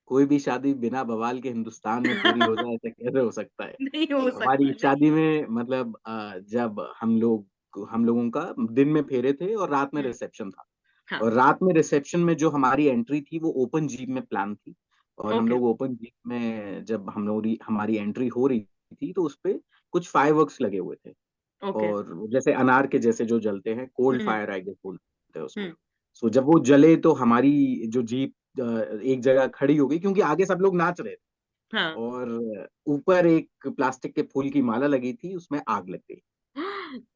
कोई भी शादी बिना बवाल के हिंदुस्तान में पूरी हो जाए ऐसा कैसे हो सकता है। नहीं हो हमारी सकता, नहीं। शादी में मतलब जब हम लोगों का दिन में फेरे थे और रात में हम्म, रिसेप्शन था। हाँ। और रात में रिसेप्शन में जो हमारी एंट्री थी वो ओपन जीप में प्लान थी। और हम ओके लोग ओपन जीप में जब हमारी एंट्री हो रही थी तो उसपे कुछ फायरवर्क्स लगे हुए थे। ओके। और जैसे अनार के जैसे जो जलते हैं, cold hmm fire I guess बोलते हैं उसको। हम्म सो जब वो जले तो हमारी जो जीप एक जगह खड़ी हो गई, क्योंकि आगे सब लोग नाच रहे थे। हाँ। और ऊपर एक प्लास्टिक के फूल की माला लगी थी, उसमें आग लग गई।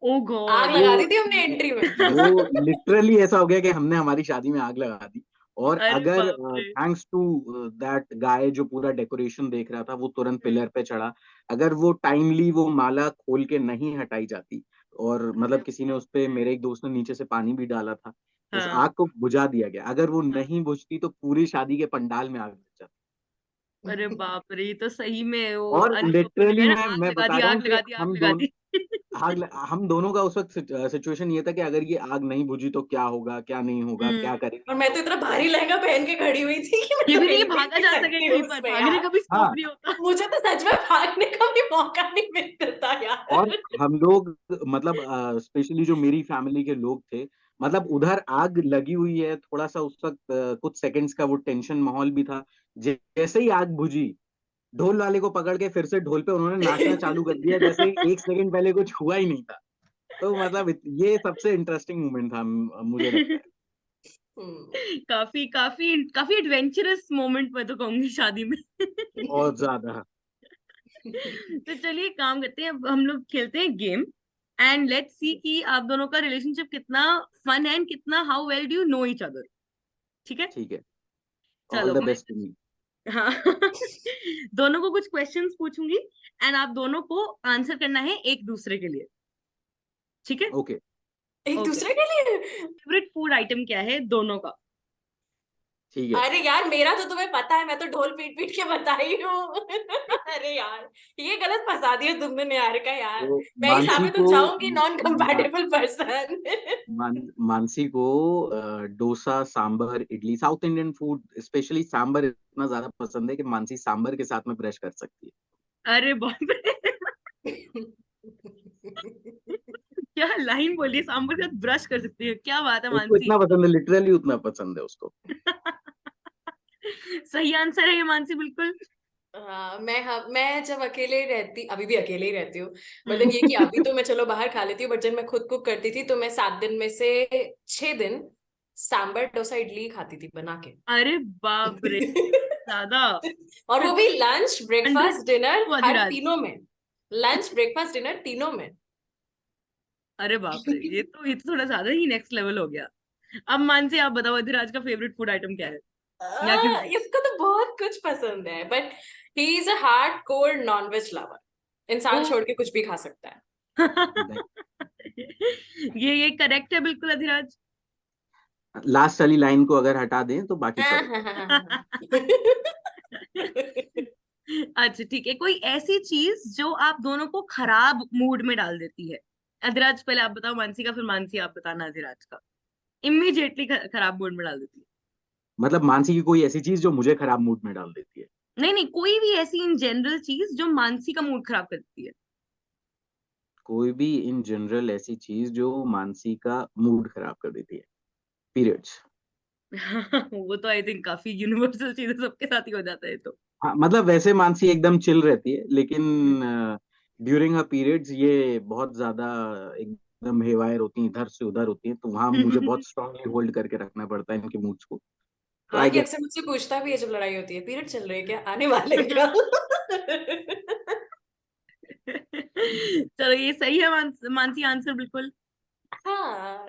ओ आग गॉड। लगा वो दी थी हमने एंट्री में। वो लिटरली ऐसा हो गया कि हमने हमारी शादी में आग लगा दी। और अरे अगर बाप रे। थैंक्स टू दैट गाय जो पूरा डेकोरेशन देख रहा था, वो तुरंत हम्म, पिलर पे चढ़ा। अगर वो टाइमली वो माला खोल के नहीं हटाई जाती, और अरे मतलब किसी ने बाप उस पे, रे। मेरे एक दोस्त ने नीचे से पानी भी डाला था, उस हाँ आग को बुझा दिया गया। अगर वो हाँ। नहीं बुझती तो पूरी शादी के पंडाल में आग लग जाती। अरे बाप रे, ये तो सही में वो और अनुभव में लिटरली दिखाया ना, आग मैं लगा दी, बता रहा हूँ आग कि लगा दी, आग लगा दी। हम दोनों का उस वक्त सिचुएशन ये था कि अगर ये आग नहीं बुझी तो क्या होगा, क्या नहीं होगा, क्या करेंगे और हम मैं तो लोग। इतना भारी लहंगा पहन के खड़ी हुई थी कि मैं ये तो भी नहीं कि हिल भी भागा नहीं जा सके सकती कहीं पर, उसमें भागने यार। का भी स्कोप हाँ, नहीं होता। मुझे तो सच में भागने का भी मौका नहीं मिलता यार। और हम लोग मतलब स्पेशली जो मेरी फैमिली के लोग थे, मतलब उधर आग लगी हुई है, थोड़ा सा उस वक्त कुछ सेकंड्स का वो टेंशन माहौल भी था। जैसे ही आग बुझी, ढोल वाले को पकड़ के फिर से ढोल पे उन्होंने नाचना चालू कर दिया, जैसे एक सेकंड पहले कुछ हुआ ही नहीं था। तो मतलब ये सबसे इंटरेस्टिंग मोमेंट था, मुझे लगता है। हम्म, काफी काफी काफी एडवेंचरस मोमेंट मैं तो कहूंगी शादी में। बहुत ज्यादा। तो चलिए काम करते हैं, अब हम लोग खेलते हैं गेम, एंड लेट्स सी कि आप दोनों का रिलेशनशिप कितना फन है, एंड कितना how well do you know each other. ठीक है। ठीक है, ऑल चलो द मैं, बेस्ट टू मी। हाँ। दोनों को कुछ क्वेश्चंस पूछूंगी, एंड आप दोनों को आंसर करना है एक दूसरे के लिए। ठीक है। ओके, एक ओके। दूसरे के लिए। फेवरेट फूड आइटम क्या है दोनों का? ठीक है। अरे यार मेरा तो तुम्हें पता है, मैं तो ढोल पीट पीट के बताई हूँ। अरे यार ये गलत फंसा दिया तुमने निहारिका यार। तो मैं ही मानसी साबित हो को जाऊंगी नॉन मा, कंपैटिबल पर्सन। मानसी को dosa, sambar, idli, south Indian food specially sambar इतना ज्यादा पसंद है कि मानसी सांबर के साथ में ब्रश कर सकती है। अरे बाप रे। क्या लाइन बोली, सांबर के साथ ब्रश कर सकती है, क्या बात है उसको मानसी। इतना पसंद है, लिटरली उतना पसंद है उसको। सही आंसर है ये मानसी, बिल्कुल। मैं जब अकेले रहती, अभी भी अकेले ही रहती हूँ, बट देन ये कि अभी तो मैं चलो बाहर खा लेती हूँ, बट जब मैं खुद कुक करती थी तो मैं 7 दिन में से 6 दिन सांबर डोसा इडली खाती थी बना के। अरे बाप रे, ज्यादा। और वो भी लंच कंट्री ब्रेकफास्ट डिनर हर अधिराज। तीनों में, लंच ब्रेकफास्ट डिनर तीनों में। अरे बाप रे, ये तो थोड़ा ज्यादा ही नेक्स्ट लेवल हो गया। अब मानसी आप बताओ, अधिराज का फेवरेट फूड आइटम क्या है या क्यूजीन? इसको तो बहुत कुछ पसंद है, but he is a hard core non veg lover. ओ इंसान छोड़ के कुछ भी खा सकता है। ये करेक्ट है बिल्कुल अधिराज। लास्ट वाली लाइन को अगर हटा दें तो बाकी सब अच्छा ठीक है, कोई ऐसी चीज जो आप दोनों को खराब मूड में डाल देती है। अधिराज पहले आप बताओ मानसी का, फिर मानसी आप बताना अधिराज का। इमीडिएटली खराब मूड में डाल देती है। मतलब मानसी की कोई ऐसी चीज जो मुझे खराब मूड में डाल देती है? नहीं नहीं, कोई भी ऐसी इन जनरल चीज जो मानसी का मूड खराब कर देती है। कोई भी इन जनरल ऐसी चीज जो मानसी का मूड खराब कर देती है? पीरियड्स। वो तो आई थिंक काफी यूनिवर्सल चीज है, सबके साथ ही हो जाता है तो। हाँ, मतलब वैसे मानसी एकदम चिल रहती है, लेकिन ड्यूरिंग हर पीरियड्स ये बहुत ज्यादा एकदम हेवायर होती है, इधर से उधर होती है, तो वहां मुझे बहुत स्ट्रांगली होल्ड करके रखना पड़ता है इनके मूड्स को। तो हाँ, आई ये गेट। अक्सर मुझसे पूछता भी है जब लड़ाई होती है, पीरियड चल रहे हैं क्या, आने वाले हैं क्या? चलो ये सही है मानसी आंसर बिल्कुल। हाँ।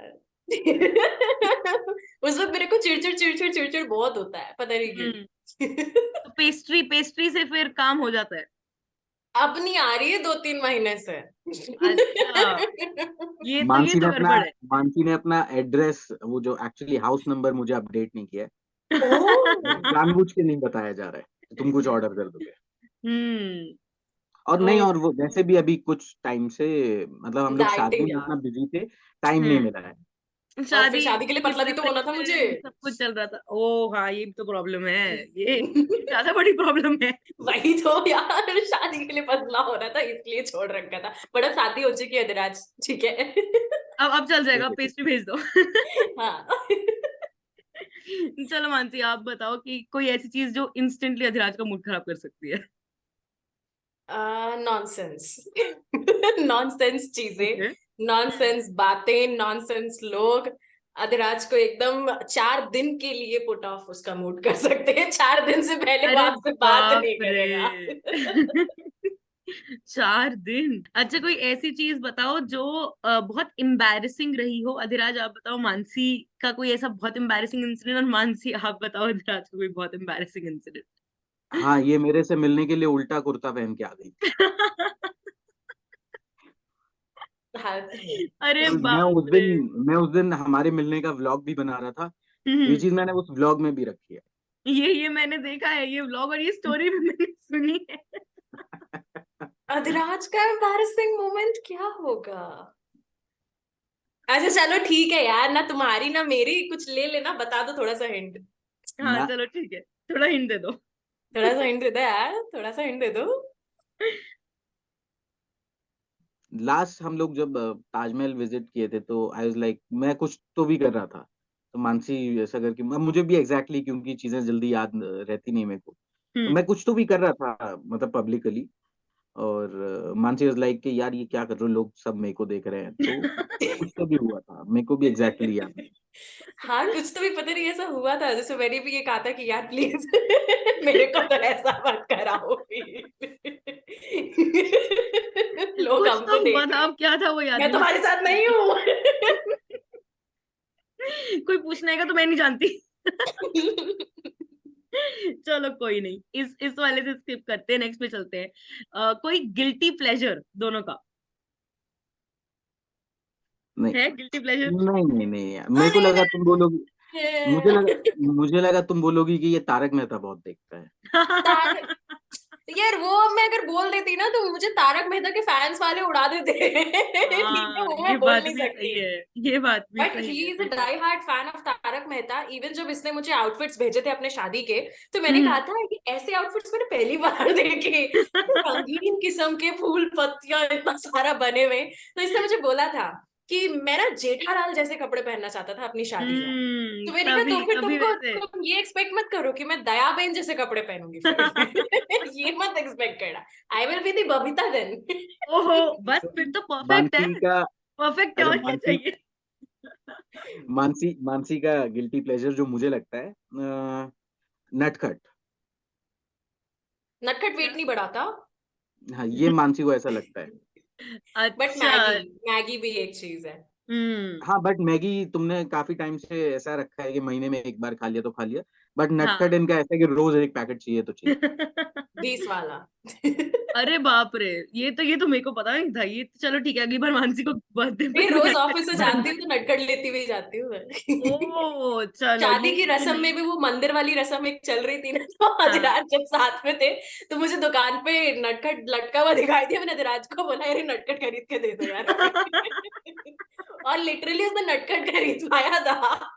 उस वक्त मेरे को चिड़चिड़ चिड़चिड़ चिड़चिड़ बहुत होता है, पता नहीं हम्म। क्यों। तो पेस्ट्री पेस्ट्री से फिर काम हो जाता है। अब नहीं आ रही है 2-3 महीने से। अच्छा, ये तो गड़बड़ है। मानसी ने अपना एड्रेस, वो जो एक्चुअली हाउस नंबर मुझे अपडेट नहीं किया है, वो ओह, जानबूझ के नहीं बताया जा रहा है कि तुम कुछ ऑर्डर कर दोगे। हम्म। और नहीं, ओ और वो वैसे भी अभी कुछ टाइम से, मतलब हम लोग शादी डाइटिंग में इतना यार। बिजी थे, टाइम नहीं मिला है। और फिर शादी शादी के लिए की पतला भी तो होना था मुझे। प्रिपरेशन सब कुछ चल रहा था। ओ हाँ, ये भी तो प्रॉब्लम है। ये ज्यादा बड़ी प्रॉब्लम है। वही तो यार, शादी के लिए पतला हो रहा था इसलिए छोड़ रखा था, बट अब शादी हो चुकी है अधिराज, ठीक है। अब चल जाएगा, ठीक है, ठीक पेस्ट्री भेज दो। हाँ। चलो मानसी आप बताओ कि कोई ऐसी चीज जो इंस्टेंटली अधिराज का मूड खराब कर सकती है। नॉनसेंस। नॉनसेंस चीजें, ओके। नॉनसेंस बातें, नॉनसेंस लोग अधिराज को एकदम 4 दिन के लिए पुट ऑफ उसका मूड कर सकते हैं। 4 दिन से पहले वो अरे आपसे बात बाप नहीं रे। करेगा। 4 दिन। अच्छा कोई ऐसी चीज बताओ जो बहुत एम्बैरेसिंग रही हो। अधिराज आप बताओ मानसी का कोई ऐसा बहुत एम्बैरेसिंग इंसिडेंट, और मानसी आप बताओ अधिराज का कोई बहुत एम्बैरेसिंग इंसिडेंट। हाँ, ये मेरे से मिलने के लिए उल्टा कुर्ता पहन के आ गई थी। हाँ। अरे और बाप रे। मैं उस दिन हमारे मिलने का व्लॉग भी बना रहा था, तो ये हम्म, चीज मैंने उस व्लॉग में भी रखी है। ये मैंने देखा है, ये व्लॉग और ये स्टोरी भी मैंने सुनी है। अधिराज का एम्बैरेसिंग मोमेंट क्या होगा? अच्छा चलो ठीक है यार, ना तुम्हारी ना मेरी, कुछ ले लेना, बता दो थोड़ा सा हिंट। हाँ ला, चलो ठीक है, थोड़ा हिंट दे दो। थोड़ा सा हिंट दे दो यार, थोड़ा सा हिंट दे दो। लास्ट हम लोग जब ताजमहल विजिट किए थे, तो आई वाज लाइक, मैं कुछ तो भी कर रहा था, तो मानसी ऐसा करके, मुझे भी एग्जैक्टली क्योंकि चीजें जल्दी याद रहती नहीं मेरे को, तो हम्म। मैं कुछ तो भी कर रहा था, मतलब पब्लिकली। और मानसी वाज लाइक कि यार ये क्या कर रहे हो, लोग सब मेरे को देख रहे हैं, तो कुछ तो भी हुआ था, मेरे को भी एग्जैक्टली याद नहीं। हाँ, कुछ तो भी पता नहीं ऐसा हुआ था, जैसे मैंने भी ये कहा था कि यार प्लीज मेरे को तो ऐसा मत कराओ प्लीज। लोग कुछ तो हमको हुआ देख था, रहे हैं, अब क्या था वो याद मैं नहीं। तुम्हारे साथ नहीं हूँ। कोई पूछना है तो मैं नहीं जानती। चलो कोई नहीं, इस वाले से स्किप करते हैं, नेक्स्ट पे चलते हैं। कोई गिल्टी प्लेजर दोनों का नहीं, है? Guilty pleasure. नहीं, नहीं, नहीं यार, मेरे को अरे लगा तुम बोलोगी, नहीं। मुझे लगा तुम बोलोगी कि ये तारक मेहता बहुत देखता है। तारक, यार वो अब मैं अगर बोल देती ना तो मुझे तारक मेहता के फैंस वाले उड़ा देते। ठीक है, हाँ वो ये मैं बोल बात नहीं भी सही सकती। है, ये बात भी बट सही ही है इज अ बिल्कुल। Die hard fan of Tarak Mehta. Even जब इसने मुझे आउटफिट्स भेजे थे अपने शादी के, तो मैंने हम्म। कहा था कि ऐसे आउटफिट्स मैंने पहली बार देखे, रंगीन किस्म के फूल पत्तियां इतना सारा बने हुए। तो इसने मुझे बोला था कि मैं ना जेठालाल जैसे कपड़े पहनना चाहता था अपनी शादी में। तो मैंने कहा तो तभी फिर तभी वैसे तुम ये एक्सपेक्ट मत करो कि मैं दयाबेन जैसे कपड़े पहनूंगी फिर ये मत एक्सपेक्ट करना। I will be the Babita then. ओहो, बस फिर तो परफेक्ट है। मानसी का परफेक्ट है, अच्छा और क्या मानसी चाहिए। मानसी मानसी का गिल्टी प्लेजर जो मुझे लगता है नटखट। नटखट अच्छा। वेट नहीं बढ़ाता। हाँ, ये मानसी को ऐसा लगता है। बट अच्छा। मैगी मैगी भी एक चीज है। हाँ बट मैगी तुमने काफी टाइम से ऐसा रखा है कि महीने में एक बार खा लिया तो खा लिया। बट नटखट हाँ। इनका ऐसा है कि रोज एक पैकेट चाहिए तो चाहिए। 20 वाला। अरे बाप रे, ये तो मेरे को पता नहीं था। ये तो चलो ठीक है, अगली बार मानसी को बर्थडे पे मैं मैं रोज ऑफिस से जाती हूँ नटखट। तो नटखट लेती हुई जाती हूँ मैं। ओ चलो, शादी की ये रस्म नहीं। में भी वो मंदिर वाली रस्म एक चल रही थी ना, तो हाँ। अधिराज जब साथ में थे तो मुझे दुकान पे नटखट लटका हुआ दिखाई दिया। मैंने अधिराज को बोला यार ये नटखट खरीद के दे दो यार और लिटरली उसने नटखट खरीद पाया था।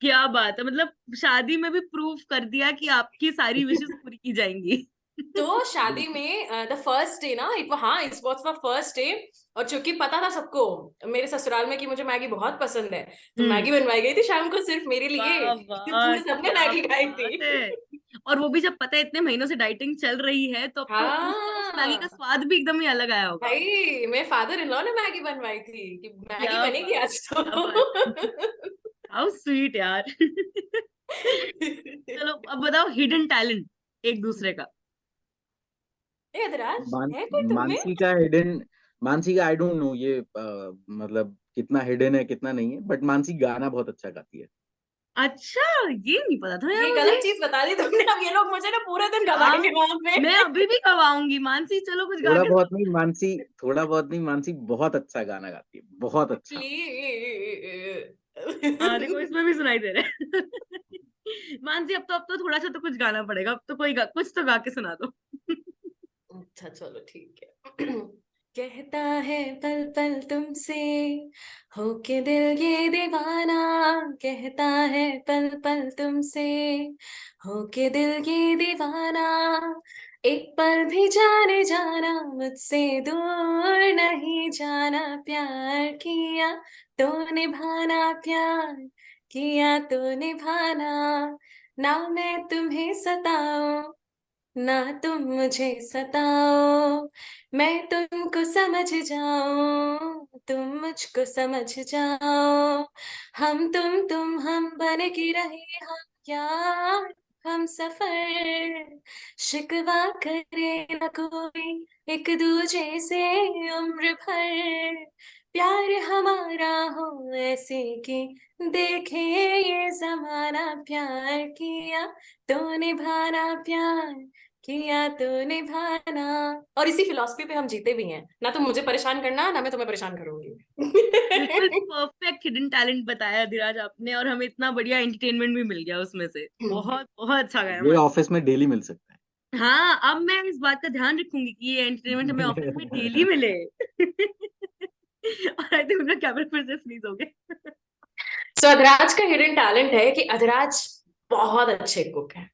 क्या बात है, मतलब शादी में भी प्रूफ कर दिया कि आपकी सारी विशेस पूरी की जाएंगी। तो शादी बिल्कुल। में द फर्स्ट डे ना, हाँ it was the first day. और चूंकि पता था सबको मेरे ससुराल में कि मुझे मैगी बहुत पसंद है, तो हम्म। मैगी बनवाई गई थी शाम को सिर्फ मेरे लिए। वाह वाह, पूरे सबने क्या मैगी खाई बात थी। है। और वो भी जब पता है इतने महीनों से डाइटिंग चल रही है, तो अब तो उस मैगी का हाँ स्वाद भी एकदम ही अलग आया होगा। भाई, मेरे फादर इन लॉ ने मैगी बनवाई थी कि मैगी क्या बनेगी बात आज है, तो। क्या बात है। हाउ स्वीट यार। चलो अब बताओ, हिडन टैलेंट एक दूसरे का। ए अदराज मान है कोई तुम में? मानसी का आई डोंट नो ये मतलब कितना हिडन है कितना नहीं है, बट मानसी गाना बहुत अच्छा गाती है। अच्छा, ये नहीं पता था यार ये मुझे। गलत चीज बता दी तुमने। अब ये लोग मुझे ना पूरे दिन हाँ, गवाएंगे वहां पे। मैं अभी भी गवाऊंगी मानसी, चलो कुछ गा थोड़ा के बहुत नहीं सुनाओ। मानसी, थोड़ा बहुत नहीं मानसी बहुत अच्छा गाना गाती है, बहुत अच्छा। हाँ देखो, इसमें भी सुनाई दे रहा है। मानसी, अब तो थोड़ा सा तो कुछ गाना पड़ेगा। अब तो कुछ तो गा के सुना दो। अच्छा चलो ठीक है। कहता है पल पल तुमसे होके दिल ये दीवाना। कहता है पल पल तुमसे होके दिल ये दीवाना। एक पल भी जाने जाना मुझसे दूर नहीं जाना। प्यार किया तो निभाना, प्यार किया तो निभाना। ना मैं तुम्हें सताऊं ना तुम मुझे सताओ। मैं तुमको समझ जाऊं तुम मुझको समझ जाओ। तुम हम बन के रहे हम यार। हम सफर शिकवा करे न कोई एक दूजे से उम्र भर। प्यार हमारा हो ऐसे कि देखे ये जमाना। प्यार किया तो निभाना, प्यार किया तो निभाना। और इसी फिलॉसफी पे हम जीते भी हैं ना। तुम मुझे परेशान करना ना मैं तुम्हें परेशान करूंगी। बिल्कुल परफेक्ट हिडन टैलेंट बताया धीराज आपने, और हमें इतना बढ़िया एंटरटेनमेंट भी मिल गया उसमें से। बहुत बहुत अच्छा गया ये मानसी। ऑफिस में डेली मिल सकता हाँ, अब मैं इस बात का ध्यान रखूंगी कि ये एंटरटेनमेंट हमें ऑफिस में डेली है। मिले। और आई थिंक उनका कैमरा फिर से फ्रीज हो गया। सो अधराज का हिडन टैलेंट है कि अधराज बहुत अच्छे कुक है।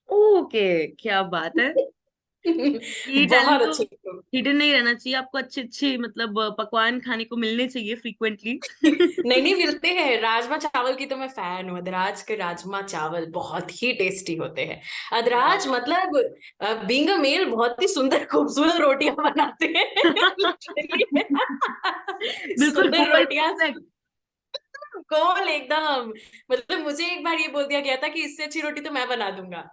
ओके, क्या बात है। ये टैलेंट बहुत तो अच्छे कुक। हिडन नहीं रहना चाहिए। आपको अच्छे अच्छे मतलब पकवान खाने को मिलने चाहिए फ्रीक्वेंटली। नहीं नहीं मिलते हैं। राजमा चावल की तो मैं फैन हूँ। अधराज के राजमा चावल बहुत ही टेस्टी होते हैं। अधराज वाह। मतलब बीइंग अ मेल बहुत ही सुंदर खूबसूरत रोटियां बनाते हैं। Literally। बिल्कुल सुंदर गोल रोटियां, परफेक्ट। गोल एकदम। मतलब मुझे एक बार ये बोल दिया गया था कि इससे अच्छी रोटी तो मैं बना दूंगा।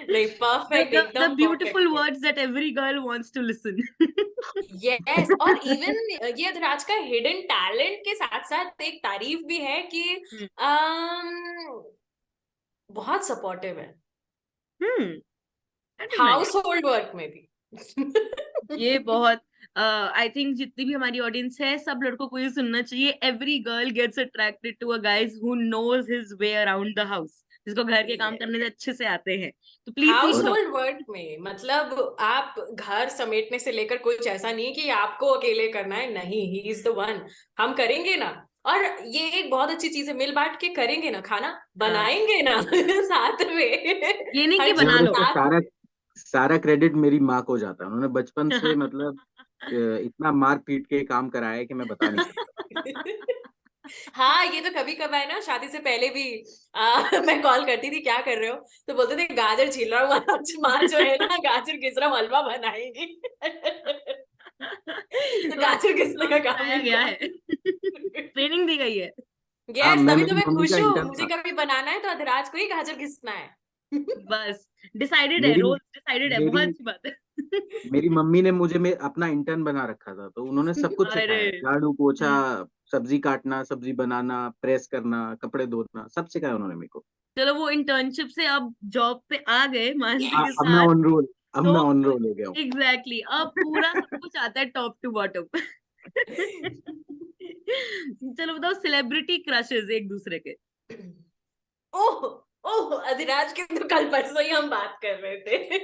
नहीं परफेक्ट, the एकदम beautiful परफेक्ट है। words that every girl wants to listen. Yes और इवन ये अधराज का हिडन टैलेंट के साथ साथ एक तारीफ भी है कि हम्म। बहुत सपोर्टिव है that is nice. House hold work में भी। ये बहुत आई थिंक जितनी भी हमारी ऑडियंस है, सब लड़कों को ये सुनना चाहिए। Every girl gets attracted to a guys who knows his way around the house, जिसको घर के काम करने से अच्छे से आते हैं। तो प्लीज प्लीज हाउस और सुनो। होल्ड वर्क में मतलब आप घर समेटने से लेकर कुछ ऐसा नहीं है कि आपको अकेले करना है। नहीं, ही इज द वन। हम करेंगे ना। और ये एक बहुत अच्छी चीज है, मिल बांट के करेंगे ना, खाना हाँ, बनाएंगे ना साथ में। ये नहीं कि हर नहीं, बना चीज और लो। इसका साथ। सारा सारा क्रेडिट मेरी माँ को जाता है। उन्होंने बचपन से मतलब इतना मार पीट के काम कराया है कि मैं बता नहीं सकता। हाँ, ये तो कभी कभार ना शादी से पहले भी मैं कॉल करती थी, क्या कर रहे हो, तो बोलते थे गाजर छील रहा हूँ, आज माँ जो है ना गाजर घिस रहा हूँ, हलवा बनाएगी। तो तो गाजर घिसने का काम सिखाया मिल गया गया। है, ट्रेनिंग दी गई है। हाँ, यस, तभी तो मेरी मैं मम्मी का खुश हूँ, इंटर्न मुझे था। कभी बनाना है तो अधिराज को ही गाजर घिसना है। बस डिसाइडेड है, मेरी रोल डिसाइडेड है, बहुत मेरी अच्छी बात है। मेरी मम्मी ने मुझे अपना इंटर्न बना रखा था, तो उन्होंने सब कुछ अरे सिखाया है, झाड़ू पोछा, हम्म, सब्जी काटना, सब्जी बनाना, प्रेस करना, कपड़े धोना, सब सिखाया उन्होंने मेरे को। चलो वो इंटर्नशिप से अब जॉब पे आ गए मानसी के यस। अब मैं साथ, ऑन रोल अब तो मैं ऑन रोल हो गया हूँ। एग्जैक्टली अब पूरा सब कुछ आता है टॉप टू बॉटम। चलो बताओ, सेलिब्रिटी क्रशेस एक दूसरे के। ओह, ओह, अधिराज की तो कल परसों ही हम बात कर रहे थे।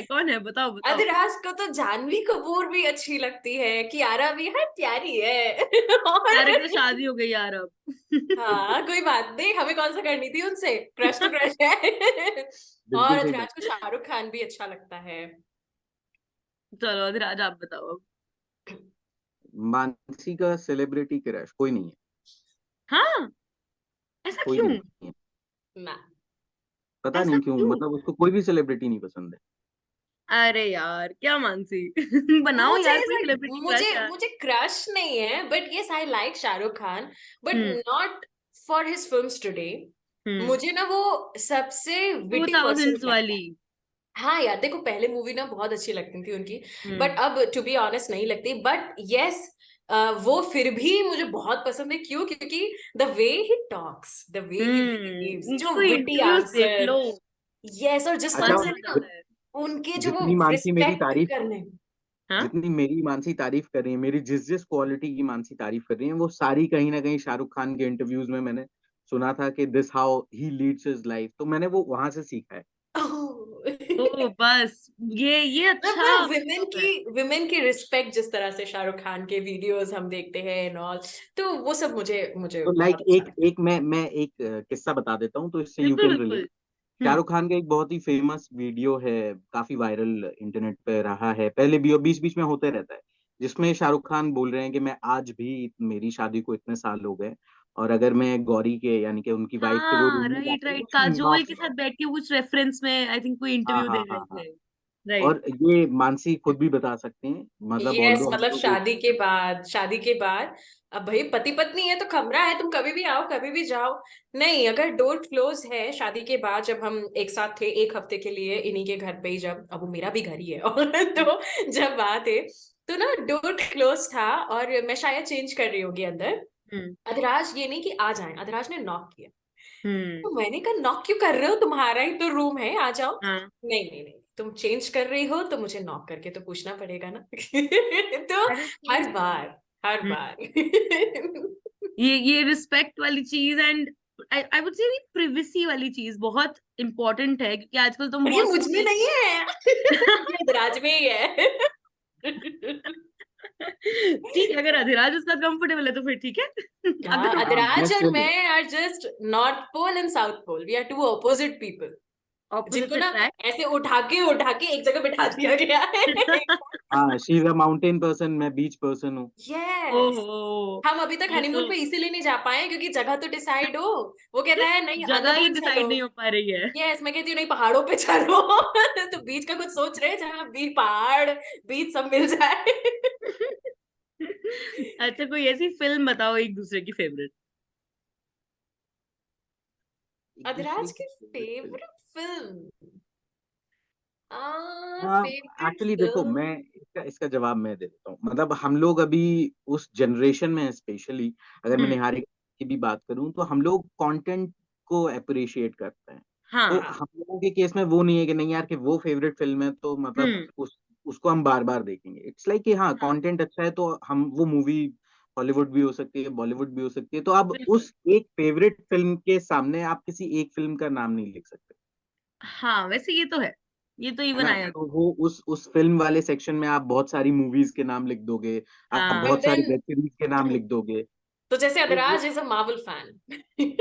कौन है बताओ बताओ। अधिराज को तो जानवी कपूर भी अच्छी लगती है, कियारा भी है, प्यारी है। यार और की तो शादी हो गई यार अब। हाँ, कोई बात नहीं, हमें कौन सा करनी थी उनसे, क्रश तो क्रश है। और बिल्कुल सही बात। अधिराज को शाहरुख खान भी अच्छा लगता है। चलो अधिराज आप बताओ अब। मानसी का सेलिब्रिटी क्रश कोई नहीं है। हाँ, ऐसा कोई क्यों? नहीं है। ना, पता ऐसा नहीं क्यों, क्यों? मतलब उसको कोई भी सेलिब्रिटी नहीं पसंद है। अरे यार क्या मानसी, बनाओ मुझे यार कोई ऐसा, सेलिब्रिटी मुझे क्रश यार। मुझे क्रश नहीं है, but yes I like Shahrukh Khan, but hmm not for his films today. Hmm. मुझे ना वो सबसे टू विटी पर्सन थाउजेंड्स लगता है। वाली। हाँ यार, देखो पहले मूवी ना बहुत अच्छी लगती थी उनकी, हम्म बट अब टू बी ऑनेस्ट नहीं लगती, बट यस वो फिर भी मुझे बहुत पसंद है। क्यों? क्योंकि the way he talks, the way he behaves, उनकी जो कोई विटी इंटरव्यूज देख आंसर, लो, यस, और जिस अच्छा, तरह मजा से आ ना जाता है। उनके जो वो जितनी मानसी मेरी रिस्पेक्ट तारीफ करने। हाँ जितनी मेरी मानसी तारीफ कर रही है, मेरी जिस जिस क्वालिटी की मानसी तारीफ कर रही है, वो सारी कहीं ना कहीं शाहरुख खान के इंटरव्यूज में मैंने सुना था कि this how he leads his life, तो मैंने वो वहां से सीखा है। तो बस ये अच्छा वो है। विमेन की रिस्पेक्ट जिस तरह से शाहरुख खान के वीडियोस हम देखते हैं एंड ऑल, तो वो सब मुझे मुझे तो लाइक बहुत अच्छा एक लगता एक मैं एक किस्सा बता देता हूँ, तो इससे यू बिल्कुल कैन बिल्कुल। रिलेट। हम्म। शाहरुख खान का एक बहुत ही फेमस वीडियो है, काफी वायरल इंटरनेट पे रहा है पहले भी और बीच बीच में होते रहता है, जिसमें शाहरुख खान बोल रहे हैं कि मैं आज भी, मेरी शादी को इतने साल हो गए, और अगर मैं गौरी के यानी कि उनकी वाइफ के वो हाँ रूम में राइट जाता हूँ, राइट, उसकी काजोल नॉक। के साथ बैठ के कुछ रेफरेंस में आई थिंक कोई हाँ इंटरव्यू दे हाँ रहे हाँ हाँ। थे। राइट। और ये मानसी खुद भी बता सकते हैं, मतलब यस, ऑल्दो हम मतलब लोग। शादी के बाद अब भाई पति पत्नी है तो कमरा है, तुम कभी भी आओ कभी भी जाओ। नहीं, अगर डोर क्लोज है शादी के बाद, जब हम एक साथ थे एक हफ्ते के लिए इन्हीं के घर पे ही, जब अब वो मेरा भी घर ही है और तो जब बात है तो ना डोर क्लोज था, और मैं शायद चेंज कर रही होगी अंदर। हम्म अधिराज ये नहीं कि आ जाए, अधिराज ने नॉक किया, हम्म। तो मैंने कहा नॉक क्यों कर रहे हो, तुम्हारा ही तो रूम है, आ जाओ। हाँ नहीं नहीं नहीं, तुम चेंज कर रही हो तो मुझे नॉक करके तो पूछना पड़ेगा ना। तो अरे हर बार, हर हम्म, बार। ये रिस्पेक्ट वाली चीज and I would say privacy वाली चीज बहुत इंपॉर्टेंट है, क्योंकि आजकल तुम और ये बहुत मुझ में सारे नहीं है, ये अधिराज में ही है। ठीक है, अगर अधिराज उसका कंफर्टेबल है तो फिर ठीक है। हाँ, अगर वो हाँ, अधिराज बेस्ट और वो लोग। मैं are just north pole and south pole, we are two opposite people, opposite जिनको ना अट्रैक्ट। ऐसे उठा के एक जगह बिठा दिया गया है। हाँ, she is a mountain person, मैं बीच पर्सन हूँ। यस, ओहो, हम अभी तक ये तो हनीमून पे इसीलिए नहीं जा पाए क्योंकि जगह तो डिसाइड हो। वो कहता है नहीं जगह ही अंडमान चलो, डिसाइड नहीं हो पा रही है। यस, मैं कहती हूँ नहीं पहाड़ों पे चलो। तो बीच का कुछ सोच रहे हैं जहाँ बीच पहाड़ बीच सब मिल जाए। अच्छा कोई ऐसी फिल्म बताओ एक दूसरे की फेवरेट। एक दूसरे अधिराज की की फेवरेट फिल्म। फेवरेट फिल्म, हाँ, फेवरेट एक्चुअली देखो, फिल्म। मैं इसका जवाब मैं दे देता हूँ, मतलब हम लोग अभी उस जनरेशन में हैं, स्पेशली अगर मैं हम्म। निहारिका की भी बात करूँ, तो हम लोग कंटेंट को अप्रिशिएट करते हैं। तो हाँ। हम लोगों के केस में वो नहीं है कि नहीं यार कि वो फेवरेट फिल्म है तो मतलब हम्म। उसको हम बार बार देखेंगे। इट्स लाइक कि हाँ, हाँ कंटेंट अच्छा है तो हम वो मूवी हॉलीवुड भी हो सकती है, बॉलीवुड भी हो सकती है, तो आप बिल्कुल। उस एक फेवरेट फिल्म के सामने आप किसी एक फिल्म का नाम नहीं लिख सकते, हाँ वैसे ये तो है, ये तो है इवन ना? आया। तो वो उस फिल्म वाले सेक्शन में आप बहुत सारी मूवीज के नाम लिख दोगे, आप हाँ बट बहुत सारी देन, वेब सीरीज के नाम लिख दोगे। तो जैसे तो वो Adhiraj is a Marvel fan.